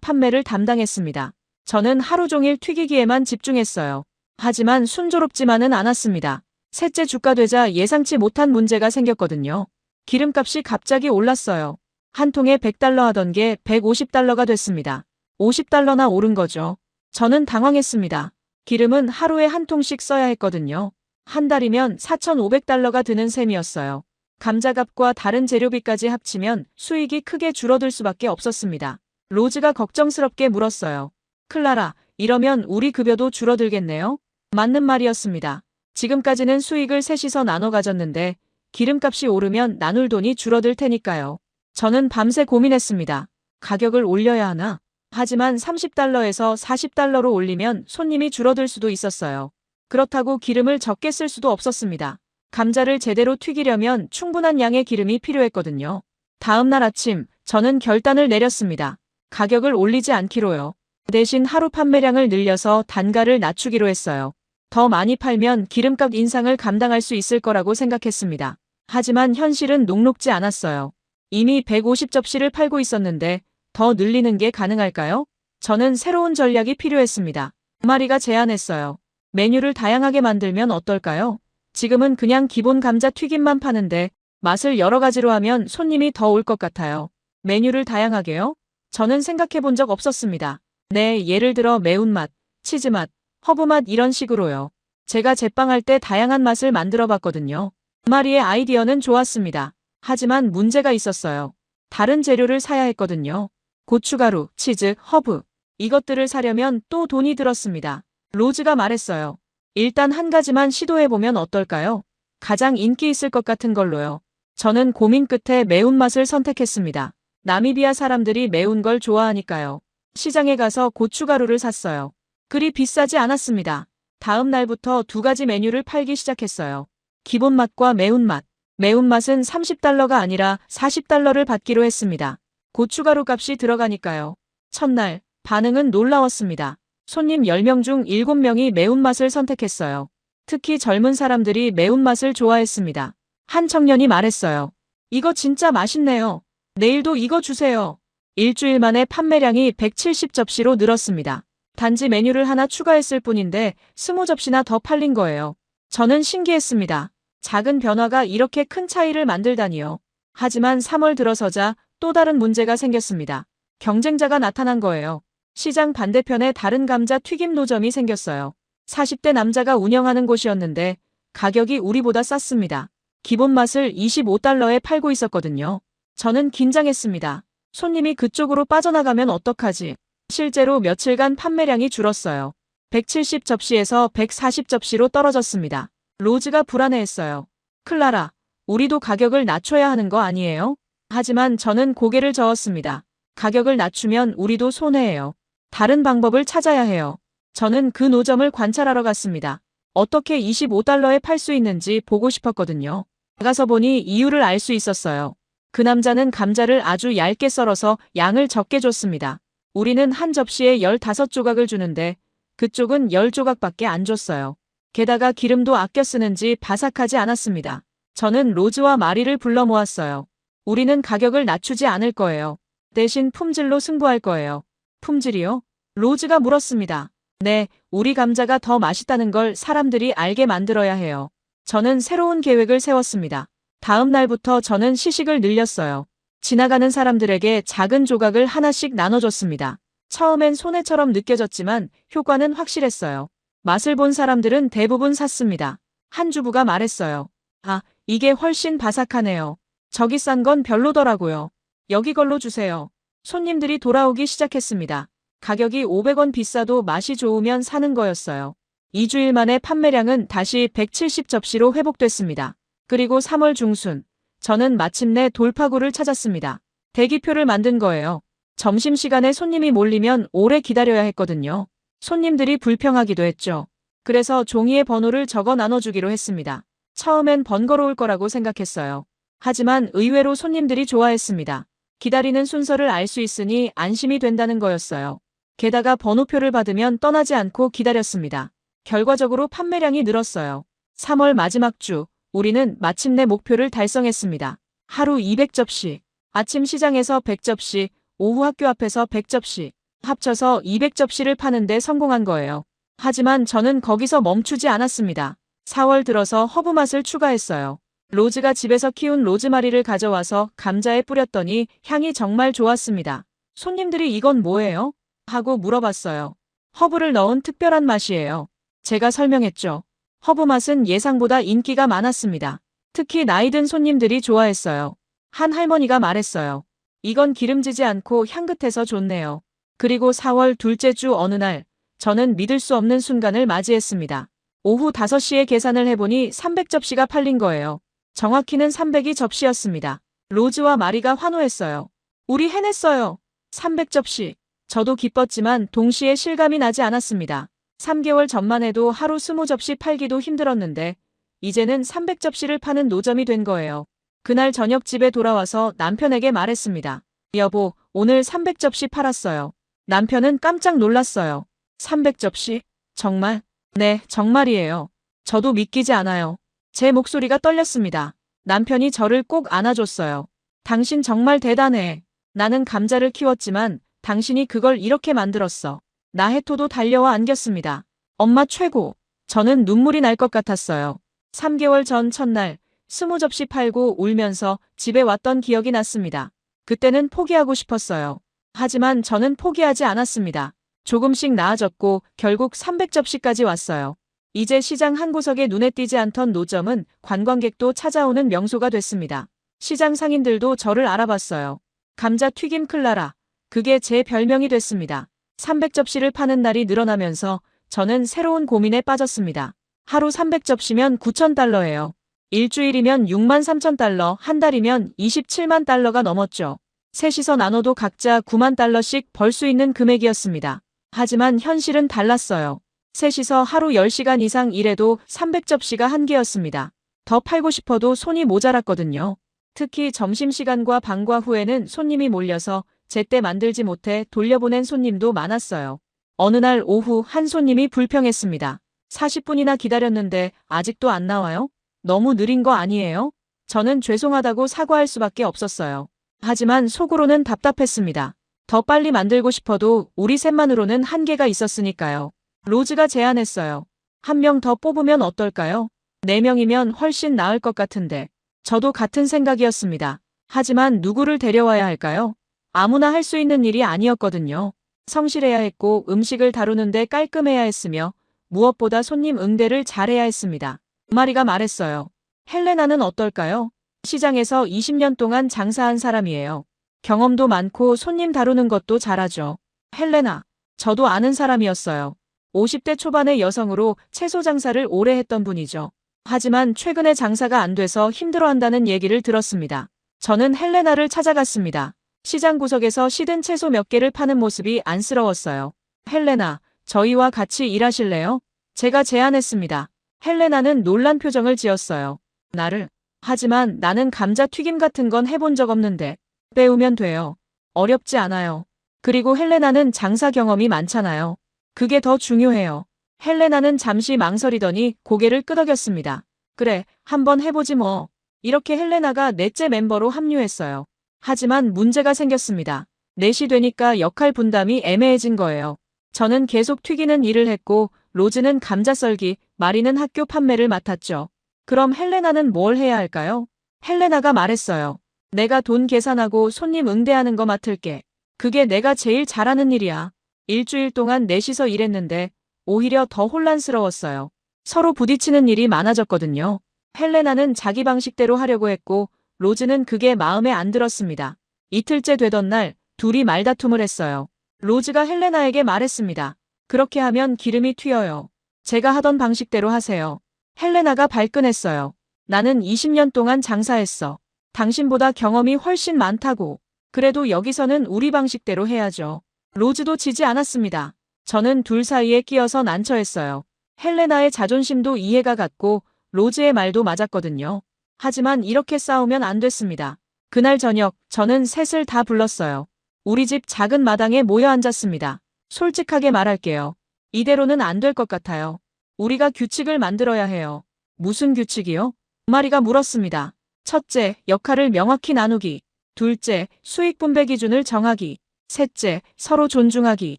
판매를 담당했습니다. 저는 하루 종일 튀기기에만 집중했어요. 하지만 순조롭지만은 않았습니다. 셋째 주가 되자 예상치 못한 문제가 생겼거든요. 기름값이 갑자기 올랐어요. 한 통에 100달러 하던 게 150달러가 됐습니다. 50달러나 오른 거죠. 저는 당황했습니다. 기름은 하루에 한 통씩 써야 했거든요. 한 달이면 4,500달러가 드는 셈이었어요. 감자값과 다른 재료비까지 합치면 수익이 크게 줄어들 수밖에 없었습니다. 로즈가 걱정스럽게 물었어요. 클라라, 이러면 우리 급여도 줄어들겠네요? 맞는 말이었습니다. 지금까지는 수익을 셋이서 나눠 가졌는데 기름값이 오르면 나눌 돈이 줄어들 테니까요. 저는 밤새 고민했습니다. 가격을 올려야 하나? 하지만 30달러에서 40달러로 올리면 손님이 줄어들 수도 있었어요. 그렇다고 기름을 적게 쓸 수도 없었습니다. 감자를 제대로 튀기려면 충분한 양의 기름이 필요했거든요. 다음 날 아침, 저는 결단을 내렸습니다. 가격을 올리지 않기로요. 대신 하루 판매량을 늘려서 단가를 낮추기로 했어요. 더 많이 팔면 기름값 인상을 감당할 수 있을 거라고 생각했습니다. 하지만 현실은 녹록지 않았어요. 이미 150접시를 팔고 있었는데 더 늘리는 게 가능할까요? 저는 새로운 전략이 필요했습니다. 마리가 제안했어요. 메뉴를 다양하게 만들면 어떨까요? 지금은 그냥 기본 감자 튀김만 파는데 맛을 여러 가지로 하면 손님이 더 올 것 같아요. 메뉴를 다양하게요? 저는 생각해 본 적 없었습니다. 네, 예를 들어 매운맛, 치즈맛, 허브맛 이런 식으로요. 제가 제빵할 때 다양한 맛을 만들어 봤거든요. 마리의 아이디어는 좋았습니다. 하지만 문제가 있었어요. 다른 재료를 사야 했거든요. 고춧가루, 치즈, 허브. 이것들을 사려면 또 돈이 들었습니다. 로즈가 말했어요. 일단 한 가지만 시도해보면 어떨까요? 가장 인기 있을 것 같은 걸로요. 저는 고민 끝에 매운맛을 선택했습니다. 나미비아 사람들이 매운 걸 좋아하니까요. 시장에 가서 고춧가루를 샀어요. 그리 비싸지 않았습니다. 다음 날부터 두 가지 메뉴를 팔기 시작했어요. 기본 맛과 매운맛. 매운맛은 30달러가 아니라 40달러를 받기로 했습니다. 고춧가루 값이 들어가니까요. 첫날, 반응은 놀라웠습니다. 손님 10명 중 7명이 매운맛을 선택했어요. 특히 젊은 사람들이 매운맛을 좋아했습니다. 한 청년이 말했어요. 이거 진짜 맛있네요. 내일도 이거 주세요. 일주일 만에 판매량이 170접시로 늘었습니다. 단지 메뉴를 하나 추가했을 뿐인데 20접시나 더 팔린 거예요. 저는 신기했습니다. 작은 변화가 이렇게 큰 차이를 만들다니요. 하지만 3월 들어서자 또 다른 문제가 생겼습니다. 경쟁자가 나타난 거예요. 시장 반대편에 다른 감자 튀김 노점이 생겼어요. 40대 남자가 운영하는 곳이었는데 가격이 우리보다 쌌습니다. 기본 맛을 25달러에 팔고 있었거든요. 저는 긴장했습니다. 손님이 그쪽으로 빠져나가면 어떡하지? 실제로 며칠간 판매량이 줄었어요. 170접시에서 140접시로 떨어졌습니다. 로즈가 불안해했어요. 클라라, 우리도 가격을 낮춰야 하는 거 아니에요? 하지만 저는 고개를 저었습니다. 가격을 낮추면 우리도 손해예요. 다른 방법을 찾아야 해요. 저는 그 노점을 관찰하러 갔습니다. 어떻게 25달러에 팔 수 있는지 보고 싶었거든요. 나가서 보니 이유를 알 수 있었어요. 그 남자는 감자를 아주 얇게 썰어서 양을 적게 줬습니다. 우리는 한 접시에 15조각을 주는데 그쪽은 10조각밖에 안 줬어요. 게다가 기름도 아껴 쓰는지 바삭하지 않았습니다. 저는 로즈와 마리를 불러 모았어요. 우리는 가격을 낮추지 않을 거예요. 대신 품질로 승부할 거예요. 품질이요? 로즈가 물었습니다. 네, 우리 감자가 더 맛있다는 걸 사람들이 알게 만들어야 해요. 저는 새로운 계획을 세웠습니다. 다음 날부터 저는 시식을 늘렸어요. 지나가는 사람들에게 작은 조각을 하나씩 나눠줬습니다. 처음엔 손해처럼 느껴졌지만 효과는 확실했어요. 맛을 본 사람들은 대부분 샀습니다. 한 주부가 말했어요. 아, 이게 훨씬 바삭하네요. 저기 싼 건 별로더라고요. 여기 걸로 주세요. 손님들이 돌아오기 시작했습니다. 가격이 500원 비싸도 맛이 좋으면 사는 거였어요. 2주일 만에 판매량은 다시 170접시로 회복됐습니다. 그리고 3월 중순, 저는 마침내 돌파구를 찾았습니다. 대기표를 만든 거예요. 점심시간에 손님이 몰리면 오래 기다려야 했거든요. 손님들이 불평하기도 했죠. 그래서 종이에 번호를 적어 나눠주기로 했습니다. 처음엔 번거로울 거라고 생각했어요. 하지만 의외로 손님들이 좋아했습니다. 기다리는 순서를 알 수 있으니 안심이 된다는 거였어요. 게다가 번호표를 받으면 떠나지 않고 기다렸습니다. 결과적으로 판매량이 늘었어요. 3월 마지막 주, 우리는 마침내 목표를 달성했습니다. 하루 200접시, 아침 시장에서 100접시, 오후 학교 앞에서 100접시, 합쳐서 200접시를 파는데 성공한 거예요. 하지만 저는 거기서 멈추지 않았습니다. 4월 들어서 허브 맛을 추가했어요. 로즈가 집에서 키운 로즈마리를 가져와서 감자에 뿌렸더니 향이 정말 좋았습니다. 손님들이 이건 뭐예요? 하고 물어봤어요. 허브를 넣은 특별한 맛이에요. 제가 설명했죠. 허브 맛은 예상보다 인기가 많았습니다. 특히 나이 든 손님들이 좋아했어요. 한 할머니가 말했어요. 이건 기름지지 않고 향긋해서 좋네요. 그리고 4월 둘째 주 어느 날, 저는 믿을 수 없는 순간을 맞이했습니다. 오후 5시에 계산을 해보니 300접시가 팔린 거예요. 정확히는 300이 접시였습니다. 로즈와 마리가 환호했어요. 우리 해냈어요. 300접시. 저도 기뻤지만 동시에 실감이 나지 않았습니다. 3개월 전만 해도 하루 20접시 팔기도 힘들었는데 이제는 300접시를 파는 노점이 된 거예요. 그날 저녁 집에 돌아와서 남편에게 말했습니다. 여보, 오늘 300접시 팔았어요. 남편은 깜짝 놀랐어요. 300접시? 정말? 네, 정말이에요. 저도 믿기지 않아요. 제 목소리가 떨렸습니다. 남편이 저를 꼭 안아줬어요. 당신 정말 대단해. 나는 감자를 키웠지만 당신이 그걸 이렇게 만들었어. 나혜토도 달려와 안겼습니다. 엄마 최고. 저는 눈물이 날 것 같았어요. 3개월 전 첫날 20접시 팔고 울면서 집에 왔던 기억이 났습니다. 그때는 포기하고 싶었어요. 하지만 저는 포기하지 않았습니다. 조금씩 나아졌고 결국 300접시까지 왔어요. 이제 시장 한 구석에 눈에 띄지 않던 노점은 관광객도 찾아오는 명소가 됐습니다. 시장 상인들도 저를 알아봤어요. 감자 튀김 클라라. 그게 제 별명이 됐습니다. 300접시를 파는 날이 늘어나면서 저는 새로운 고민에 빠졌습니다. 하루 300접시면 9,000달러예요. 일주일이면 63,000달러, 한 달이면 27만 달러가 넘었죠. 셋이서 나눠도 각자 9만 달러씩 벌 수 있는 금액이었습니다. 하지만 현실은 달랐어요. 셋이서 하루 10시간 이상 일해도 300접시가 한계였습니다. 더 팔고 싶어도 손이 모자랐거든요. 특히 점심시간과 방과 후에는 손님이 몰려서 제때 만들지 못해 돌려보낸 손님도 많았어요. 어느 날 오후 한 손님이 불평했습니다. 40분이나 기다렸는데 아직도 안 나와요? 너무 느린 거 아니에요? 저는 죄송하다고 사과할 수밖에 없었어요. 하지만 속으로는 답답했습니다. 더 빨리 만들고 싶어도 우리 셋만으로는 한계가 있었으니까요. 로즈가 제안했어요. 한 명 더 뽑으면 어떨까요? 4명이면 훨씬 나을 것 같은데. 저도 같은 생각이었습니다. 하지만 누구를 데려와야 할까요? 아무나 할 수 있는 일이 아니었거든요. 성실해야 했고 음식을 다루는데 깔끔해야 했으며 무엇보다 손님 응대를 잘해야 했습니다. 마리가 말했어요. 헬레나는 어떨까요? 시장에서 20년 동안 장사한 사람이에요. 경험도 많고 손님 다루는 것도 잘하죠. 헬레나. 저도 아는 사람이었어요. 50대 초반의 여성으로 채소 장사를 오래 했던 분이죠. 하지만 최근에 장사가 안 돼서 힘들어한다는 얘기를 들었습니다. 저는 헬레나를 찾아갔습니다. 시장 구석에서 시든 채소 몇 개를 파는 모습이 안쓰러웠어요. 헬레나, 저희와 같이 일하실래요? 제가 제안했습니다. 헬레나는 놀란 표정을 지었어요. 나를? 하지만 나는 감자 튀김 같은 건 해본 적 없는데. 배우면 돼요. 어렵지 않아요. 그리고 헬레나는 장사 경험이 많잖아요. 그게 더 중요해요. 헬레나는 잠시 망설이더니 고개를 끄덕였습니다. 그래, 한번 해보지 뭐. 이렇게 헬레나가 넷째 멤버로 합류했어요. 하지만 문제가 생겼습니다. 넷이 되니까 역할 분담이 애매해진 거예요. 저는 계속 튀기는 일을 했고 로즈는 감자 썰기, 마리는 학교 판매를 맡았죠. 그럼 헬레나는 뭘 해야 할까요? 헬레나가 말했어요. 내가 돈 계산하고 손님 응대하는 거 맡을게. 그게 내가 제일 잘하는 일이야. 일주일 동안 넷이서 일했는데 오히려 더 혼란스러웠어요. 서로 부딪히는 일이 많아졌거든요. 헬레나는 자기 방식대로 하려고 했고 로즈는 그게 마음에 안 들었습니다. 이틀째 되던 날 둘이 말다툼을 했어요. 로즈가 헬레나에게 말했습니다. 그렇게 하면 기름이 튀어요. 제가 하던 방식대로 하세요. 헬레나가 발끈했어요. 나는 20년 동안 장사했어. 당신보다 경험이 훨씬 많다고. 그래도 여기서는 우리 방식대로 해야죠. 로즈도 지지 않았습니다. 저는 둘 사이에 끼어서 난처했어요. 헬레나의 자존심도 이해가 갔고 로즈의 말도 맞았거든요. 하지만 이렇게 싸우면 안 됐습니다. 그날 저녁 저는 셋을 다 불렀어요. 우리 집 작은 마당에 모여 앉았습니다. 솔직하게 말할게요. 이대로는 안 될 것 같아요. 우리가 규칙을 만들어야 해요. 무슨 규칙이요? 마리가 물었습니다. 첫째, 역할을 명확히 나누기. 둘째, 수익 분배 기준을 정하기. 셋째, 서로 존중하기.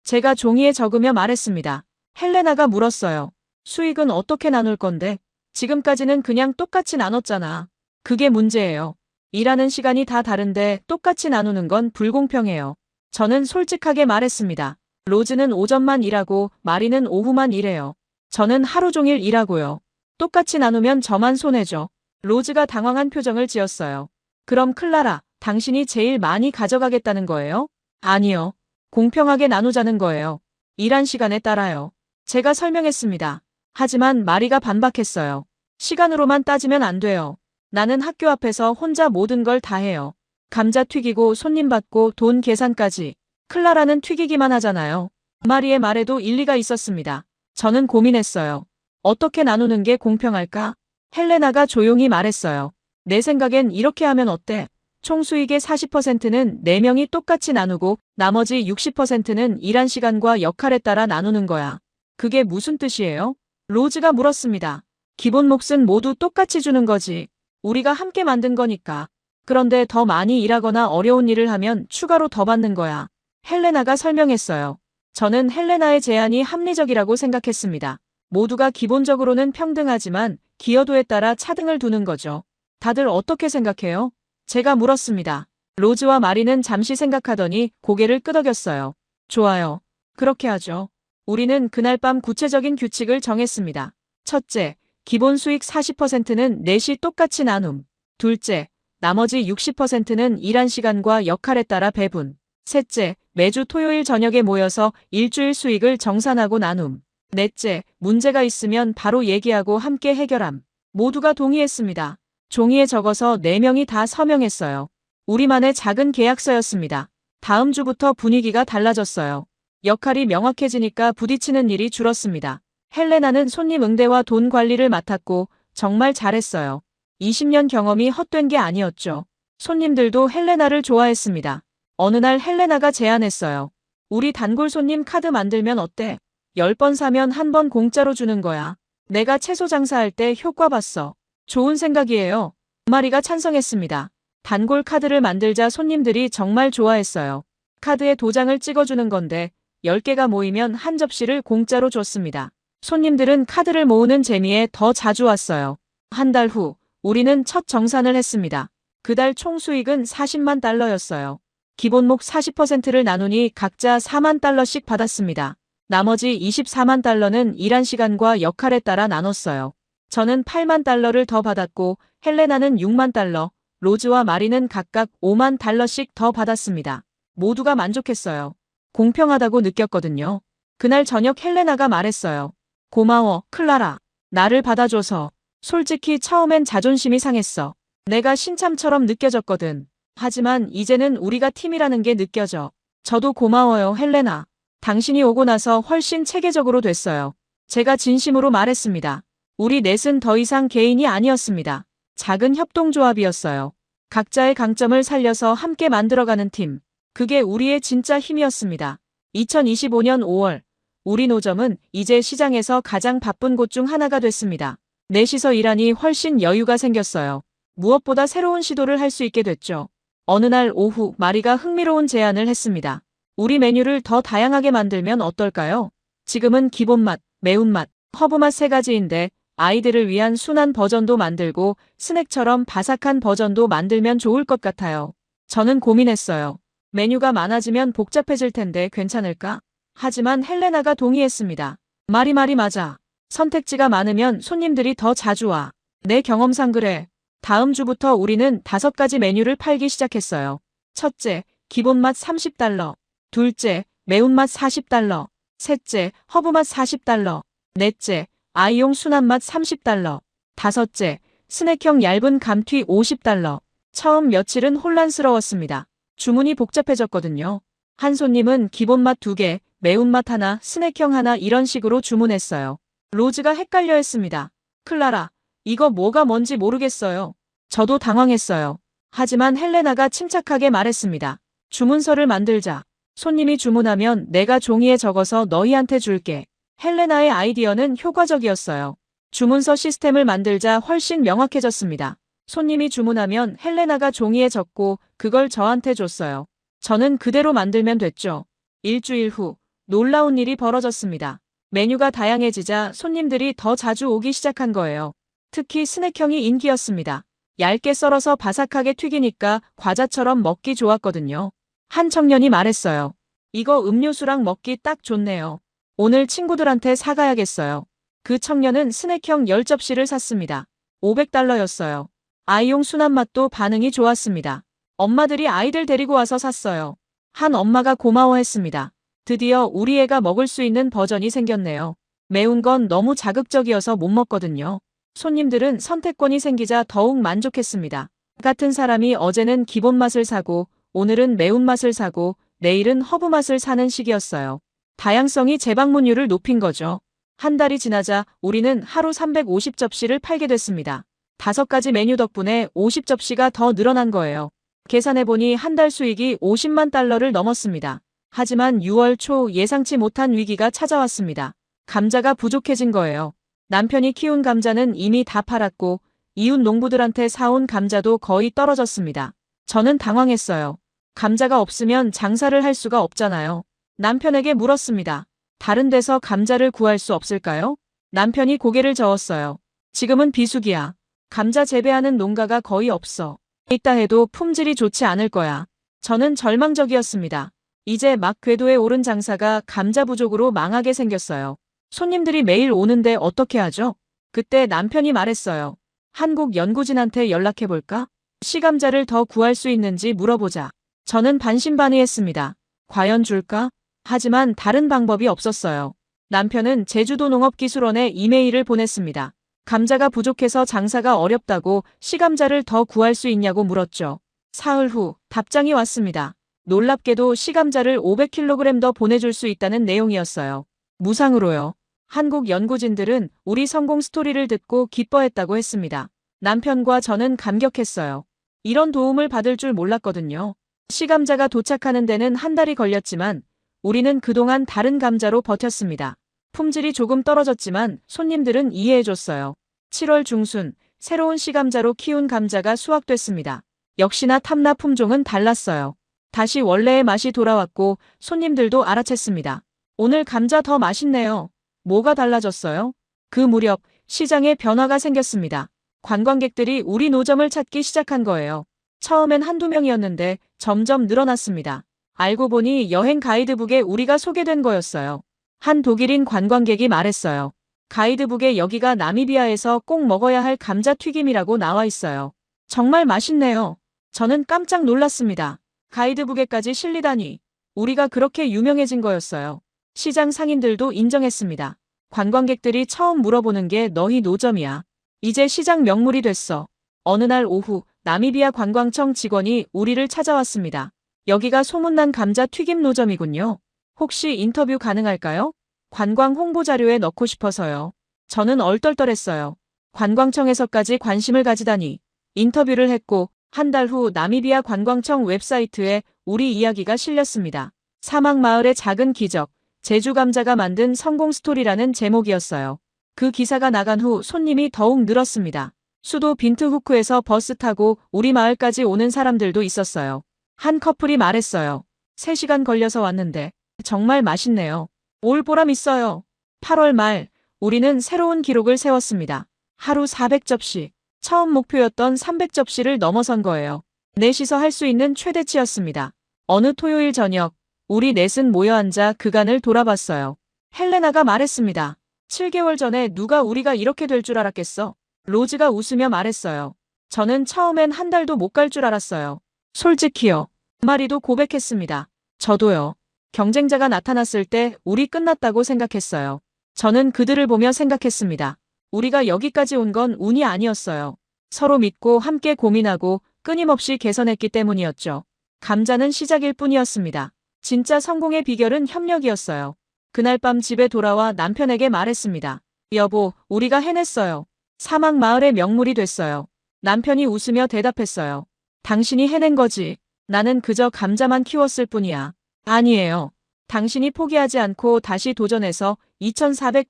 제가 종이에 적으며 말했습니다. 헬레나가 물었어요. 수익은 어떻게 나눌 건데? 지금까지는 그냥 똑같이 나눴잖아. 그게 문제예요. 일하는 시간이 다 다른데 똑같이 나누는 건 불공평해요. 저는 솔직하게 말했습니다. 로즈는 오전만 일하고 마리는 오후만 일해요. 저는 하루 종일 일하고요. 똑같이 나누면 저만 손해죠. 로즈가 당황한 표정을 지었어요. 그럼 클라라, 당신이 제일 많이 가져가겠다는 거예요? 아니요. 공평하게 나누자는 거예요. 일한 시간에 따라요. 제가 설명했습니다. 하지만 마리가 반박했어요. 시간으로만 따지면 안 돼요. 나는 학교 앞에서 혼자 모든 걸 다 해요. 감자 튀기고 손님 받고 돈 계산까지. 클라라는 튀기기만 하잖아요. 마리의 말에도 일리가 있었습니다. 저는 고민했어요. 어떻게 나누는 게 공평할까? 헬레나가 조용히 말했어요. 내 생각엔 이렇게 하면 어때? 총 수익의 40%는 4명이 똑같이 나누고 나머지 60%는 일한 시간과 역할에 따라 나누는 거야. 그게 무슨 뜻이에요? 로즈가 물었습니다. 기본 몫은 모두 똑같이 주는 거지. 우리가 함께 만든 거니까. 그런데 더 많이 일하거나 어려운 일을 하면 추가로 더 받는 거야. 헬레나가 설명했어요. 저는 헬레나의 제안이 합리적이라고 생각했습니다. 모두가 기본적으로는 평등하지만 기여도에 따라 차등을 두는 거죠. 다들 어떻게 생각해요? 제가 물었습니다. 로즈와 마리는 잠시 생각하더니 고개를 끄덕였어요. 좋아요. 그렇게 하죠. 우리는 그날 밤 구체적인 규칙을 정했습니다. 첫째, 기본 수익 40%는 넷이 똑같이 나눔. 둘째, 나머지 60%는 일한 시간과 역할에 따라 배분. 셋째, 매주 토요일 저녁에 모여서 일주일 수익을 정산하고 나눔. 넷째, 문제가 있으면 바로 얘기하고 함께 해결함. 모두가 동의했습니다. 종이에 적어서 4명이 다 서명했어요. 우리만의 작은 계약서였습니다. 다음 주부터 분위기가 달라졌어요. 역할이 명확해지니까 부딪히는 일이 줄었습니다. 헬레나는 손님 응대와 돈 관리를 맡았고 정말 잘했어요. 20년 경험이 헛된 게 아니었죠. 손님들도 헬레나를 좋아했습니다. 어느 날 헬레나가 제안했어요. 우리 단골 손님 카드 만들면 어때? 10번 사면 한 번 공짜로 주는 거야. 내가 채소 장사할 때 효과 봤어. 좋은 생각이에요. 마리가 찬성했습니다. 단골 카드를 만들자 손님들이 정말 좋아했어요. 카드에 도장을 찍어주는 건데 10개가 모이면 한 접시를 공짜로 줬습니다. 손님들은 카드를 모으는 재미에 더 자주 왔어요. 한 달 후 우리는 첫 정산을 했습니다. 그달 총 수익은 40만 달러였어요. 기본 몫 40%를 나누니 각자 4만 달러씩 받았습니다. 나머지 24만 달러는 일한 시간과 역할에 따라 나눴어요. 저는 8만 달러를 더 받았고 헬레나는 6만 달러, 로즈와 마리는 각각 5만 달러씩 더 받았습니다. 모두가 만족했어요. 공평하다고 느꼈거든요. 그날 저녁 헬레나가 말했어요. 고마워, 클라라. 나를 받아줘서. 솔직히 처음엔 자존심이 상했어. 내가 신참처럼 느껴졌거든. 하지만 이제는 우리가 팀이라는 게 느껴져. 저도 고마워요, 헬레나. 당신이 오고 나서 훨씬 체계적으로 됐어요. 제가 진심으로 말했습니다. 우리 넷은 더 이상 개인이 아니었습니다. 작은 협동조합이었어요. 각자의 강점을 살려서 함께 만들어가는 팀. 그게 우리의 진짜 힘이었습니다. 2025년 5월 우리 노점은 이제 시장에서 가장 바쁜 곳 중 하나가 됐습니다. 넷이서 일하니 훨씬 여유가 생겼어요. 무엇보다 새로운 시도를 할 수 있게 됐죠. 어느 날 오후 마리가 흥미로운 제안을 했습니다. 우리 메뉴를 더 다양하게 만들면 어떨까요? 지금은 기본맛, 매운맛, 허브맛 세 가지인데 아이들을 위한 순한 버전도 만들고 스낵처럼 바삭한 버전도 만들면 좋을 것 같아요. 저는 고민했어요. 메뉴가 많아지면 복잡해질 텐데 괜찮을까? 하지만 헬레나가 동의했습니다. 말이 맞아. 선택지가 많으면 손님들이 더 자주 와. 내 경험상 그래. 다음 주부터 우리는 5가지 메뉴를 팔기 시작했어요. 첫째, 기본맛 $30. 둘째, 매운맛 $40. 셋째, 허브맛 $40. 넷째, 아이용 순한맛 $30. 다섯째, 스낵형 얇은 감튀 $50. 처음 며칠은 혼란스러웠습니다. 주문이 복잡해졌거든요. 한 손님은 기본맛 2개, 매운맛 하나, 스낵형 하나 이런 식으로 주문했어요. 로즈가 헷갈려 했습니다. 클라라, 이거 뭐가 뭔지 모르겠어요. 저도 당황했어요. 하지만 헬레나가 침착하게 말했습니다. 주문서를 만들자. 손님이 주문하면 내가 종이에 적어서 너희한테 줄게. 헬레나의 아이디어는 효과적이었어요. 주문서 시스템을 만들자 훨씬 명확해졌습니다. 손님이 주문하면 헬레나가 종이에 적고 그걸 저한테 줬어요. 저는 그대로 만들면 됐죠. 일주일 후 놀라운 일이 벌어졌습니다. 메뉴가 다양해지자 손님들이 더 자주 오기 시작한 거예요. 특히 스낵형이 인기였습니다. 얇게 썰어서 바삭하게 튀기니까 과자처럼 먹기 좋았거든요. 한 청년이 말했어요. 이거 음료수랑 먹기 딱 좋네요. 오늘 친구들한테 사가야겠어요. 그 청년은 스낵형 10접시를 샀습니다. $500였어요. 아이용 순한 맛도 반응이 좋았습니다. 엄마들이 아이들 데리고 와서 샀어요. 한 엄마가 고마워했습니다. 드디어 우리 애가 먹을 수 있는 버전이 생겼네요. 매운 건 너무 자극적이어서 못 먹거든요. 손님들은 선택권이 생기자 더욱 만족했습니다. 같은 사람이 어제는 기본 맛을 사고 오늘은 매운맛을 사고 내일은 허브맛을 사는 시기였어요. 다양성이 재방문율을 높인 거죠. 한 달이 지나자 우리는 하루 350접시를 팔게 됐습니다. 5가지 메뉴 덕분에 50접시가 더 늘어난 거예요. 계산해보니 한 달 수익이 $50만 넘었습니다. 하지만 6월 초 예상치 못한 위기가 찾아왔습니다. 감자가 부족해진 거예요. 남편이 키운 감자는 이미 다 팔았고 이웃 농부들한테 사온 감자도 거의 떨어졌습니다. 저는 당황했어요. 감자가 없으면 장사를 할 수가 없잖아요. 남편에게 물었습니다. 다른 데서 감자를 구할 수 없을까요? 남편이 고개를 저었어요. 지금은 비수기야. 감자 재배하는 농가가 거의 없어. 있다 해도 품질이 좋지 않을 거야. 저는 절망적이었습니다. 이제 막 궤도에 오른 장사가 감자 부족으로 망하게 생겼어요. 손님들이 매일 오는데 어떻게 하죠? 그때 남편이 말했어요. 한국 연구진한테 연락해볼까? 시감자를 더 구할 수 있는지 물어보자. 저는 반신반의했습니다. 과연 줄까? 하지만 다른 방법이 없었어요. 남편은 제주도 농업기술원에 이메일을 보냈습니다. 감자가 부족해서 장사가 어렵다고 시감자를 더 구할 수 있냐고 물었죠. 사흘 후 답장이 왔습니다. 놀랍게도 시감자를 500kg 더 보내줄 수 있다는 내용이었어요. 무상으로요. 한국 연구진들은 우리 성공 스토리를 듣고 기뻐했다고 했습니다. 남편과 저는 감격했어요. 이런 도움을 받을 줄 몰랐거든요. 시감자가 도착하는 데는 한 달이 걸렸지만 우리는 그동안 다른 감자로 버텼습니다. 품질이 조금 떨어졌지만 손님들은 이해해줬어요. 7월 중순 새로운 시감자로 키운 감자가 수확됐습니다. 역시나 탐나 품종은 달랐어요. 다시 원래의 맛이 돌아왔고 손님들도 알아챘습니다. 오늘 감자 더 맛있네요. 뭐가 달라졌어요? 그 무렵 시장에 변화가 생겼습니다. 관광객들이 우리 노점을 찾기 시작한 거예요. 처음엔 한두 명이었는데 점점 늘어났습니다. 알고 보니 여행 가이드북에 우리가 소개된 거였어요. 한 독일인 관광객이 말했어요. 가이드북에 여기가 나미비아에서 꼭 먹어야 할 감자튀김이라고 나와 있어요. 정말 맛있네요. 저는 깜짝 놀랐습니다. 가이드북에까지 실리다니. 우리가 그렇게 유명해진 거였어요. 시장 상인들도 인정했습니다. 관광객들이 처음 물어보는 게 너희 노점이야. 이제 시장 명물이 됐어. 어느 날 오후 나미비아 관광청 직원이 우리를 찾아왔습니다. 여기가 소문난 감자 튀김 노점이군요. 혹시 인터뷰 가능할까요? 관광 홍보 자료에 넣고 싶어서요. 저는 얼떨떨했어요. 관광청에서까지 관심을 가지다니. 인터뷰를 했고 한 달 후 나미비아 관광청 웹사이트에 우리 이야기가 실렸습니다. 사막 마을의 작은 기적, 제주 감자가 만든 성공 스토리라는 제목이었어요. 그 기사가 나간 후 손님이 더욱 늘었습니다. 수도 빈트후크에서 버스 타고 우리 마을까지 오는 사람들도 있었어요. 한 커플이 말했어요. 3시간 걸려서 왔는데 정말 맛있네요. 올 보람 있어요. 8월 말 우리는 새로운 기록을 세웠습니다. 하루 400접시. 처음 목표였던 300접시를 넘어선 거예요. 넷이서 할 수 있는 최대치였습니다. 어느 토요일 저녁 우리 넷은 모여 앉아 그간을 돌아봤어요. 헬레나가 말했습니다. 7개월 전에 누가 우리가 이렇게 될 줄 알았겠어? 로즈가 웃으며 말했어요. 저는 처음엔 한 달도 못 갈 줄 알았어요. 솔직히요. 마리도 고백했습니다. 저도요. 경쟁자가 나타났을 때 우리 끝났다고 생각했어요. 저는 그들을 보며 생각했습니다. 우리가 여기까지 온 건 운이 아니었어요. 서로 믿고 함께 고민하고 끊임없이 개선했기 때문이었죠. 감자는 시작일 뿐이었습니다. 진짜 성공의 비결은 협력이었어요. 그날 밤 집에 돌아와 남편에게 말했습니다. 여보, 우리가 해냈어요. 사막 마을의 명물이 됐어요. 남편이 웃으며 대답했어요. 당신이 해낸 거지. 나는 그저 감자만 키웠을 뿐이야. 아니에요. 당신이 포기하지 않고 다시 도전해서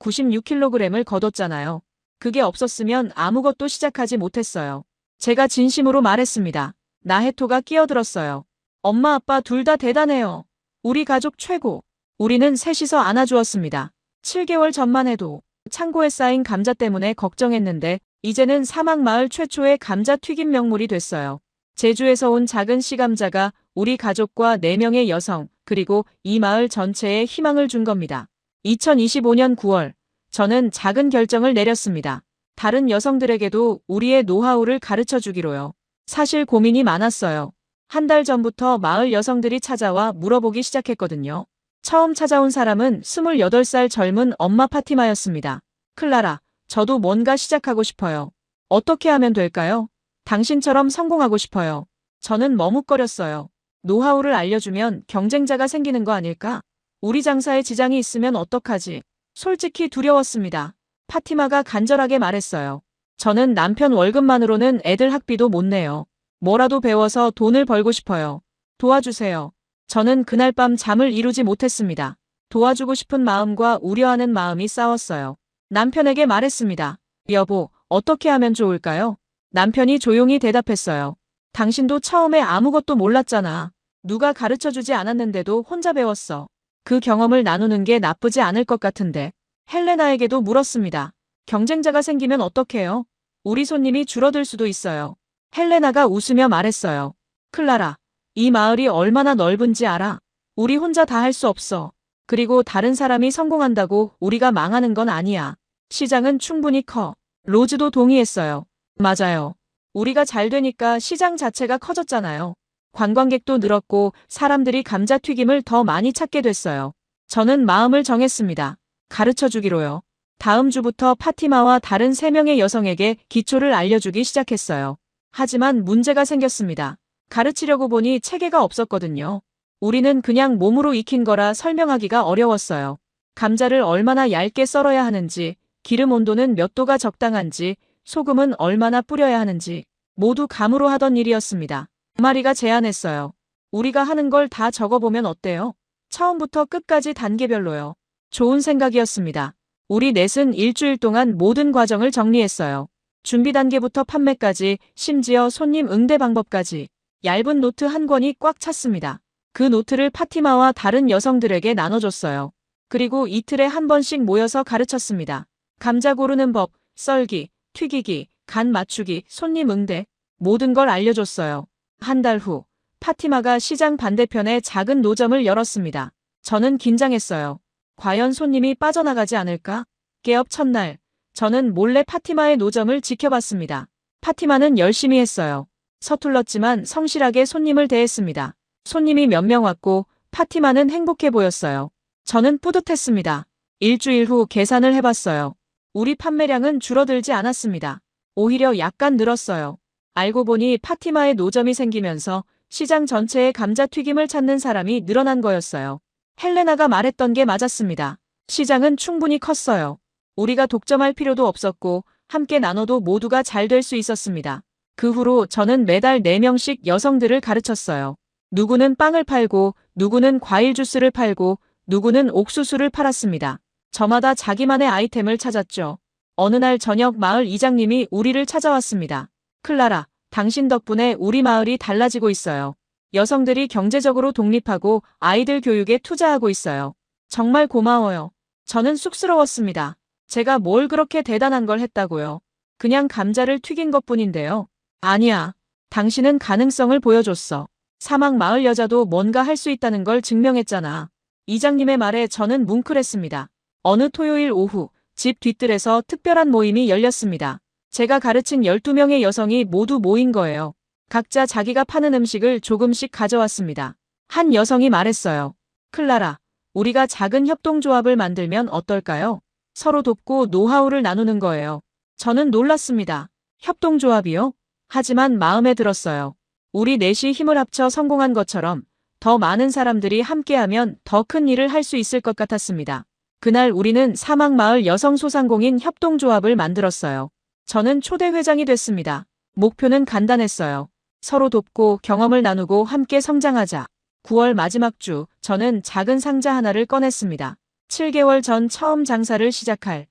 2496kg을 거뒀잖아요. 그게 없었으면 아무것도 시작하지 못했어요. 제가 진심으로 말했습니다. 나혜토가 끼어들었어요. 엄마 아빠 둘 다 대단해요. 우리 가족 최고. 우리는 셋이서 안아주었습니다. 7개월 전만 해도 창고에 쌓인 감자 때문에 걱정했는데 이제는 사막 마을 최초의 감자 튀김 명물이 됐어요. 제주에서 온 작은 씨감자가 우리 가족과 4명의 여성 그리고 이 마을 전체에 희망을 준 겁니다. 2025년 9월 저는 작은 결정을 내렸습니다. 다른 여성들에게도 우리의 노하우를 가르쳐 주기로요. 사실 고민이 많았어요. 한 달 전부터 마을 여성들이 찾아와 물어보기 시작했거든요. 처음 찾아온 사람은 28살 젊은 엄마 파티마였습니다. 클라라, 저도 뭔가 시작하고 싶어요. 어떻게 하면 될까요? 당신처럼 성공하고 싶어요. 저는 머뭇거렸어요. 노하우를 알려주면 경쟁자가 생기는 거 아닐까? 우리 장사에 지장이 있으면 어떡하지? 솔직히 두려웠습니다. 파티마가 간절하게 말했어요. 저는 남편 월급만으로는 애들 학비도 못 내요. 뭐라도 배워서 돈을 벌고 싶어요. 도와주세요. 저는 그날 밤 잠을 이루지 못했습니다. 도와주고 싶은 마음과 우려하는 마음이 싸웠어요. 남편에게 말했습니다. 여보, 어떻게 하면 좋을까요? 남편이 조용히 대답했어요. 당신도 처음에 아무것도 몰랐잖아. 누가 가르쳐주지 않았는데도 혼자 배웠어. 그 경험을 나누는 게 나쁘지 않을 것 같은데. 헬레나에게도 물었습니다. 경쟁자가 생기면 어떡해요? 우리 손님이 줄어들 수도 있어요. 헬레나가 웃으며 말했어요. 클라라, 이 마을이 얼마나 넓은지 알아? 우리 혼자 다 할 수 없어. 그리고 다른 사람이 성공한다고 우리가 망하는 건 아니야. 시장은 충분히 커. 로즈도 동의했어요. 맞아요. 우리가 잘 되니까 시장 자체가 커졌잖아요. 관광객도 늘었고 사람들이 감자튀김을 더 많이 찾게 됐어요. 저는 마음을 정했습니다. 가르쳐주기로요. 다음 주부터 파티마와 다른 3명의 여성에게 기초를 알려주기 시작했어요. 하지만 문제가 생겼습니다. 가르치려고 보니 체계가 없었거든요. 우리는 그냥 몸으로 익힌 거라 설명하기가 어려웠어요. 감자를 얼마나 얇게 썰어야 하는지, 기름 온도는 몇 도가 적당한지, 소금은 얼마나 뿌려야 하는지 모두 감으로 하던 일이었습니다. 마리가 제안했어요. 우리가 하는 걸 다 적어보면 어때요? 처음부터 끝까지 단계별로요. 좋은 생각이었습니다. 우리 넷은 일주일 동안 모든 과정을 정리했어요. 준비 단계부터 판매까지, 심지어 손님 응대 방법까지. 얇은 노트 한 권이 꽉 찼습니다. 그 노트를 파티마와 다른 여성들에게 나눠줬어요. 그리고 이틀에 한 번씩 모여서 가르쳤습니다. 감자 고르는 법, 썰기, 튀기기, 간 맞추기, 손님 응대, 모든 걸 알려줬어요. 한 달 후, 파티마가 시장 반대편에 작은 노점을 열었습니다. 저는 긴장했어요. 과연 손님이 빠져나가지 않을까? 개업 첫날, 저는 몰래 파티마의 노점을 지켜봤습니다. 파티마는 열심히 했어요. 서툴렀지만 성실하게 손님을 대했습니다. 손님이 몇 명 왔고 파티마는 행복해 보였어요. 저는 뿌듯했습니다. 일주일 후 계산을 해봤어요. 우리 판매량은 줄어들지 않았습니다. 오히려 약간 늘었어요. 알고 보니 파티마의 노점이 생기면서 시장 전체에 감자튀김을 찾는 사람이 늘어난 거였어요. 헬레나가 말했던 게 맞았습니다. 시장은 충분히 컸어요. 우리가 독점할 필요도 없었고 함께 나눠도 모두가 잘 될 수 있었습니다. 그 후로 저는 매달 4명씩 여성들을 가르쳤어요. 누구는 빵을 팔고 누구는 과일 주스를 팔고 누구는 옥수수를 팔았습니다. 저마다 자기만의 아이템을 찾았죠. 어느 날 저녁 마을 이장님이 우리를 찾아왔습니다. 클라라, 당신 덕분에 우리 마을이 달라지고 있어요. 여성들이 경제적으로 독립하고 아이들 교육에 투자하고 있어요. 정말 고마워요. 저는 쑥스러웠습니다. 제가 뭘 그렇게 대단한 걸 했다고요. 그냥 감자를 튀긴 것뿐인데요. 아니야. 당신은 가능성을 보여줬어. 사막 마을 여자도 뭔가 할 수 있다는 걸 증명했잖아. 이장님의 말에 저는 뭉클했습니다. 어느 토요일 오후 집 뒤뜰에서 특별한 모임이 열렸습니다. 제가 가르친 12명의 여성이 모두 모인 거예요. 각자 자기가 파는 음식을 조금씩 가져왔습니다. 한 여성이 말했어요. 클라라, 우리가 작은 협동조합을 만들면 어떨까요? 서로 돕고 노하우를 나누는 거예요. 저는 놀랐습니다. 협동조합이요? 하지만 마음에 들었어요. 우리 넷이 힘을 합쳐 성공한 것처럼 더 많은 사람들이 함께하면 더 큰 일을 할 수 있을 것 같았습니다. 그날 우리는 사막마을 여성소상공인 협동조합을 만들었어요. 저는 초대 회장이 됐습니다. 목표는 간단했어요. 서로 돕고 경험을 나누고 함께 성장하자. 9월 마지막 주, 저는 작은 상자 하나를 꺼냈습니다. 7개월 전 처음 장사를 시작할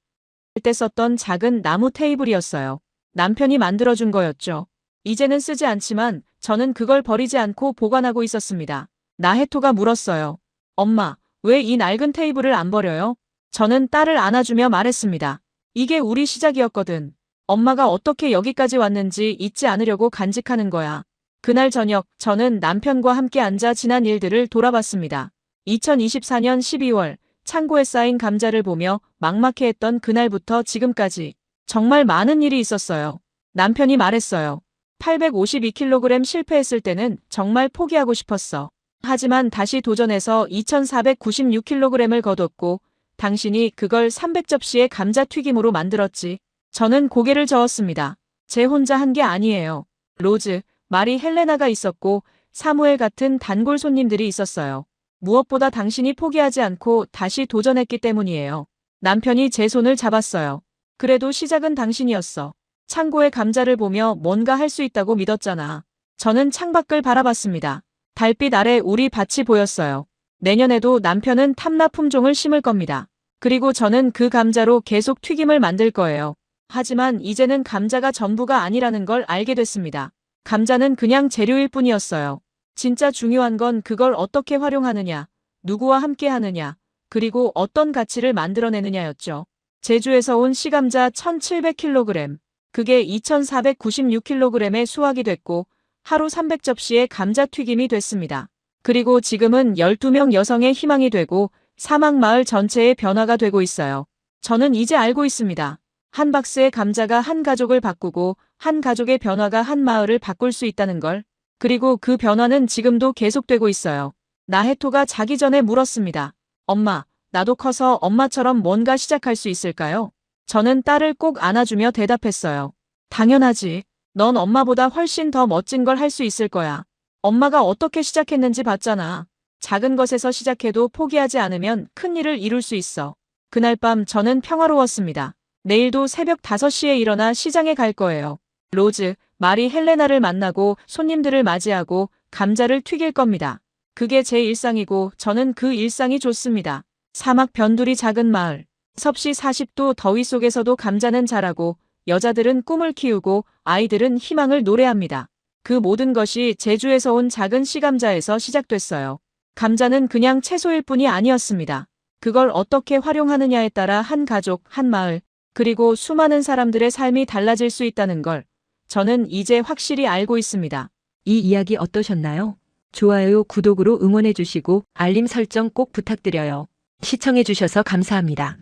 때 썼던 작은 나무 테이블이었어요. 남편이 만들어준 거였죠. 이제는 쓰지 않지만 저는 그걸 버리지 않고 보관하고 있었습니다. 나혜토가 물었어요. 엄마, 왜 이 낡은 테이블을 안 버려요? 저는 딸을 안아주며 말했습니다. 이게 우리 시작이었거든. 엄마가 어떻게 여기까지 왔는지 잊지 않으려고 간직하는 거야. 그날 저녁, 저는 남편과 함께 앉아 지난 일들을 돌아봤습니다. 2024년 12월, 창고에 쌓인 감자를 보며 막막해했던 그날부터 지금까지 정말 많은 일이 있었어요. 남편이 말했어요. 852kg 실패했을 때는 정말 포기하고 싶었어. 하지만 다시 도전해서 2496kg을 거뒀고 당신이 그걸 300접시의 감자튀김으로 만들었지. 저는 고개를 저었습니다. 제 혼자 한 게 아니에요. 로즈, 마리 헬레나가 있었고 사무엘 같은 단골 손님들이 있었어요. 무엇보다 당신이 포기하지 않고 다시 도전했기 때문이에요. 남편이 제 손을 잡았어요. 그래도 시작은 당신이었어. 창고의 감자를 보며 뭔가 할 수 있다고 믿었잖아. 저는 창밖을 바라봤습니다. 달빛 아래 우리 밭이 보였어요. 내년에도 남편은 탐라 품종을 심을 겁니다. 그리고 저는 그 감자로 계속 튀김을 만들 거예요. 하지만 이제는 감자가 전부가 아니라는 걸 알게 됐습니다. 감자는 그냥 재료일 뿐이었어요. 진짜 중요한 건 그걸 어떻게 활용하느냐, 누구와 함께 하느냐, 그리고 어떤 가치를 만들어내느냐였죠. 제주에서 온 씨감자 1700kg, 그게 2496kg의 수확이 됐고 하루 300접시의 감자튀김이 됐습니다. 그리고 지금은 12명 여성의 희망이 되고 사막마을 전체의 변화가 되고 있어요. 저는 이제 알고 있습니다. 한 박스의 감자가 한 가족을 바꾸고 한 가족의 변화가 한 마을을 바꿀 수 있다는 걸. 그리고 그 변화는 지금도 계속되고 있어요. 나혜토가 자기 전에 물었습니다. 엄마, 나도 커서 엄마처럼 뭔가 시작할 수 있을까요? 저는 딸을 꼭 안아주며 대답했어요. 당연하지. 넌 엄마보다 훨씬 더 멋진 걸 할 수 있을 거야. 엄마가 어떻게 시작했는지 봤잖아. 작은 것에서 시작해도 포기하지 않으면 큰 일을 이룰 수 있어. 그날 밤 저는 평화로웠습니다. 내일도 새벽 5시에 일어나 시장에 갈 거예요. 로즈, 마리 헬레나를 만나고 손님들을 맞이하고 감자를 튀길 겁니다. 그게 제 일상이고 저는 그 일상이 좋습니다. 사막 변두리 작은 마을. 섭씨 40도 더위 속에서도 감자는 자라고 여자들은 꿈을 키우고 아이들은 희망을 노래합니다. 그 모든 것이 제주에서 온 작은 씨감자에서 시작됐어요. 감자는 그냥 채소일 뿐이 아니었습니다. 그걸 어떻게 활용하느냐에 따라 한 가족, 한 마을, 그리고 수많은 사람들의 삶이 달라질 수 있다는 걸 저는 이제 확실히 알고 있습니다. 이 이야기 어떠셨나요? 좋아요, 구독으로 응원해 주시고 알림 설정 꼭 부탁드려요. 시청해 주셔서 감사합니다.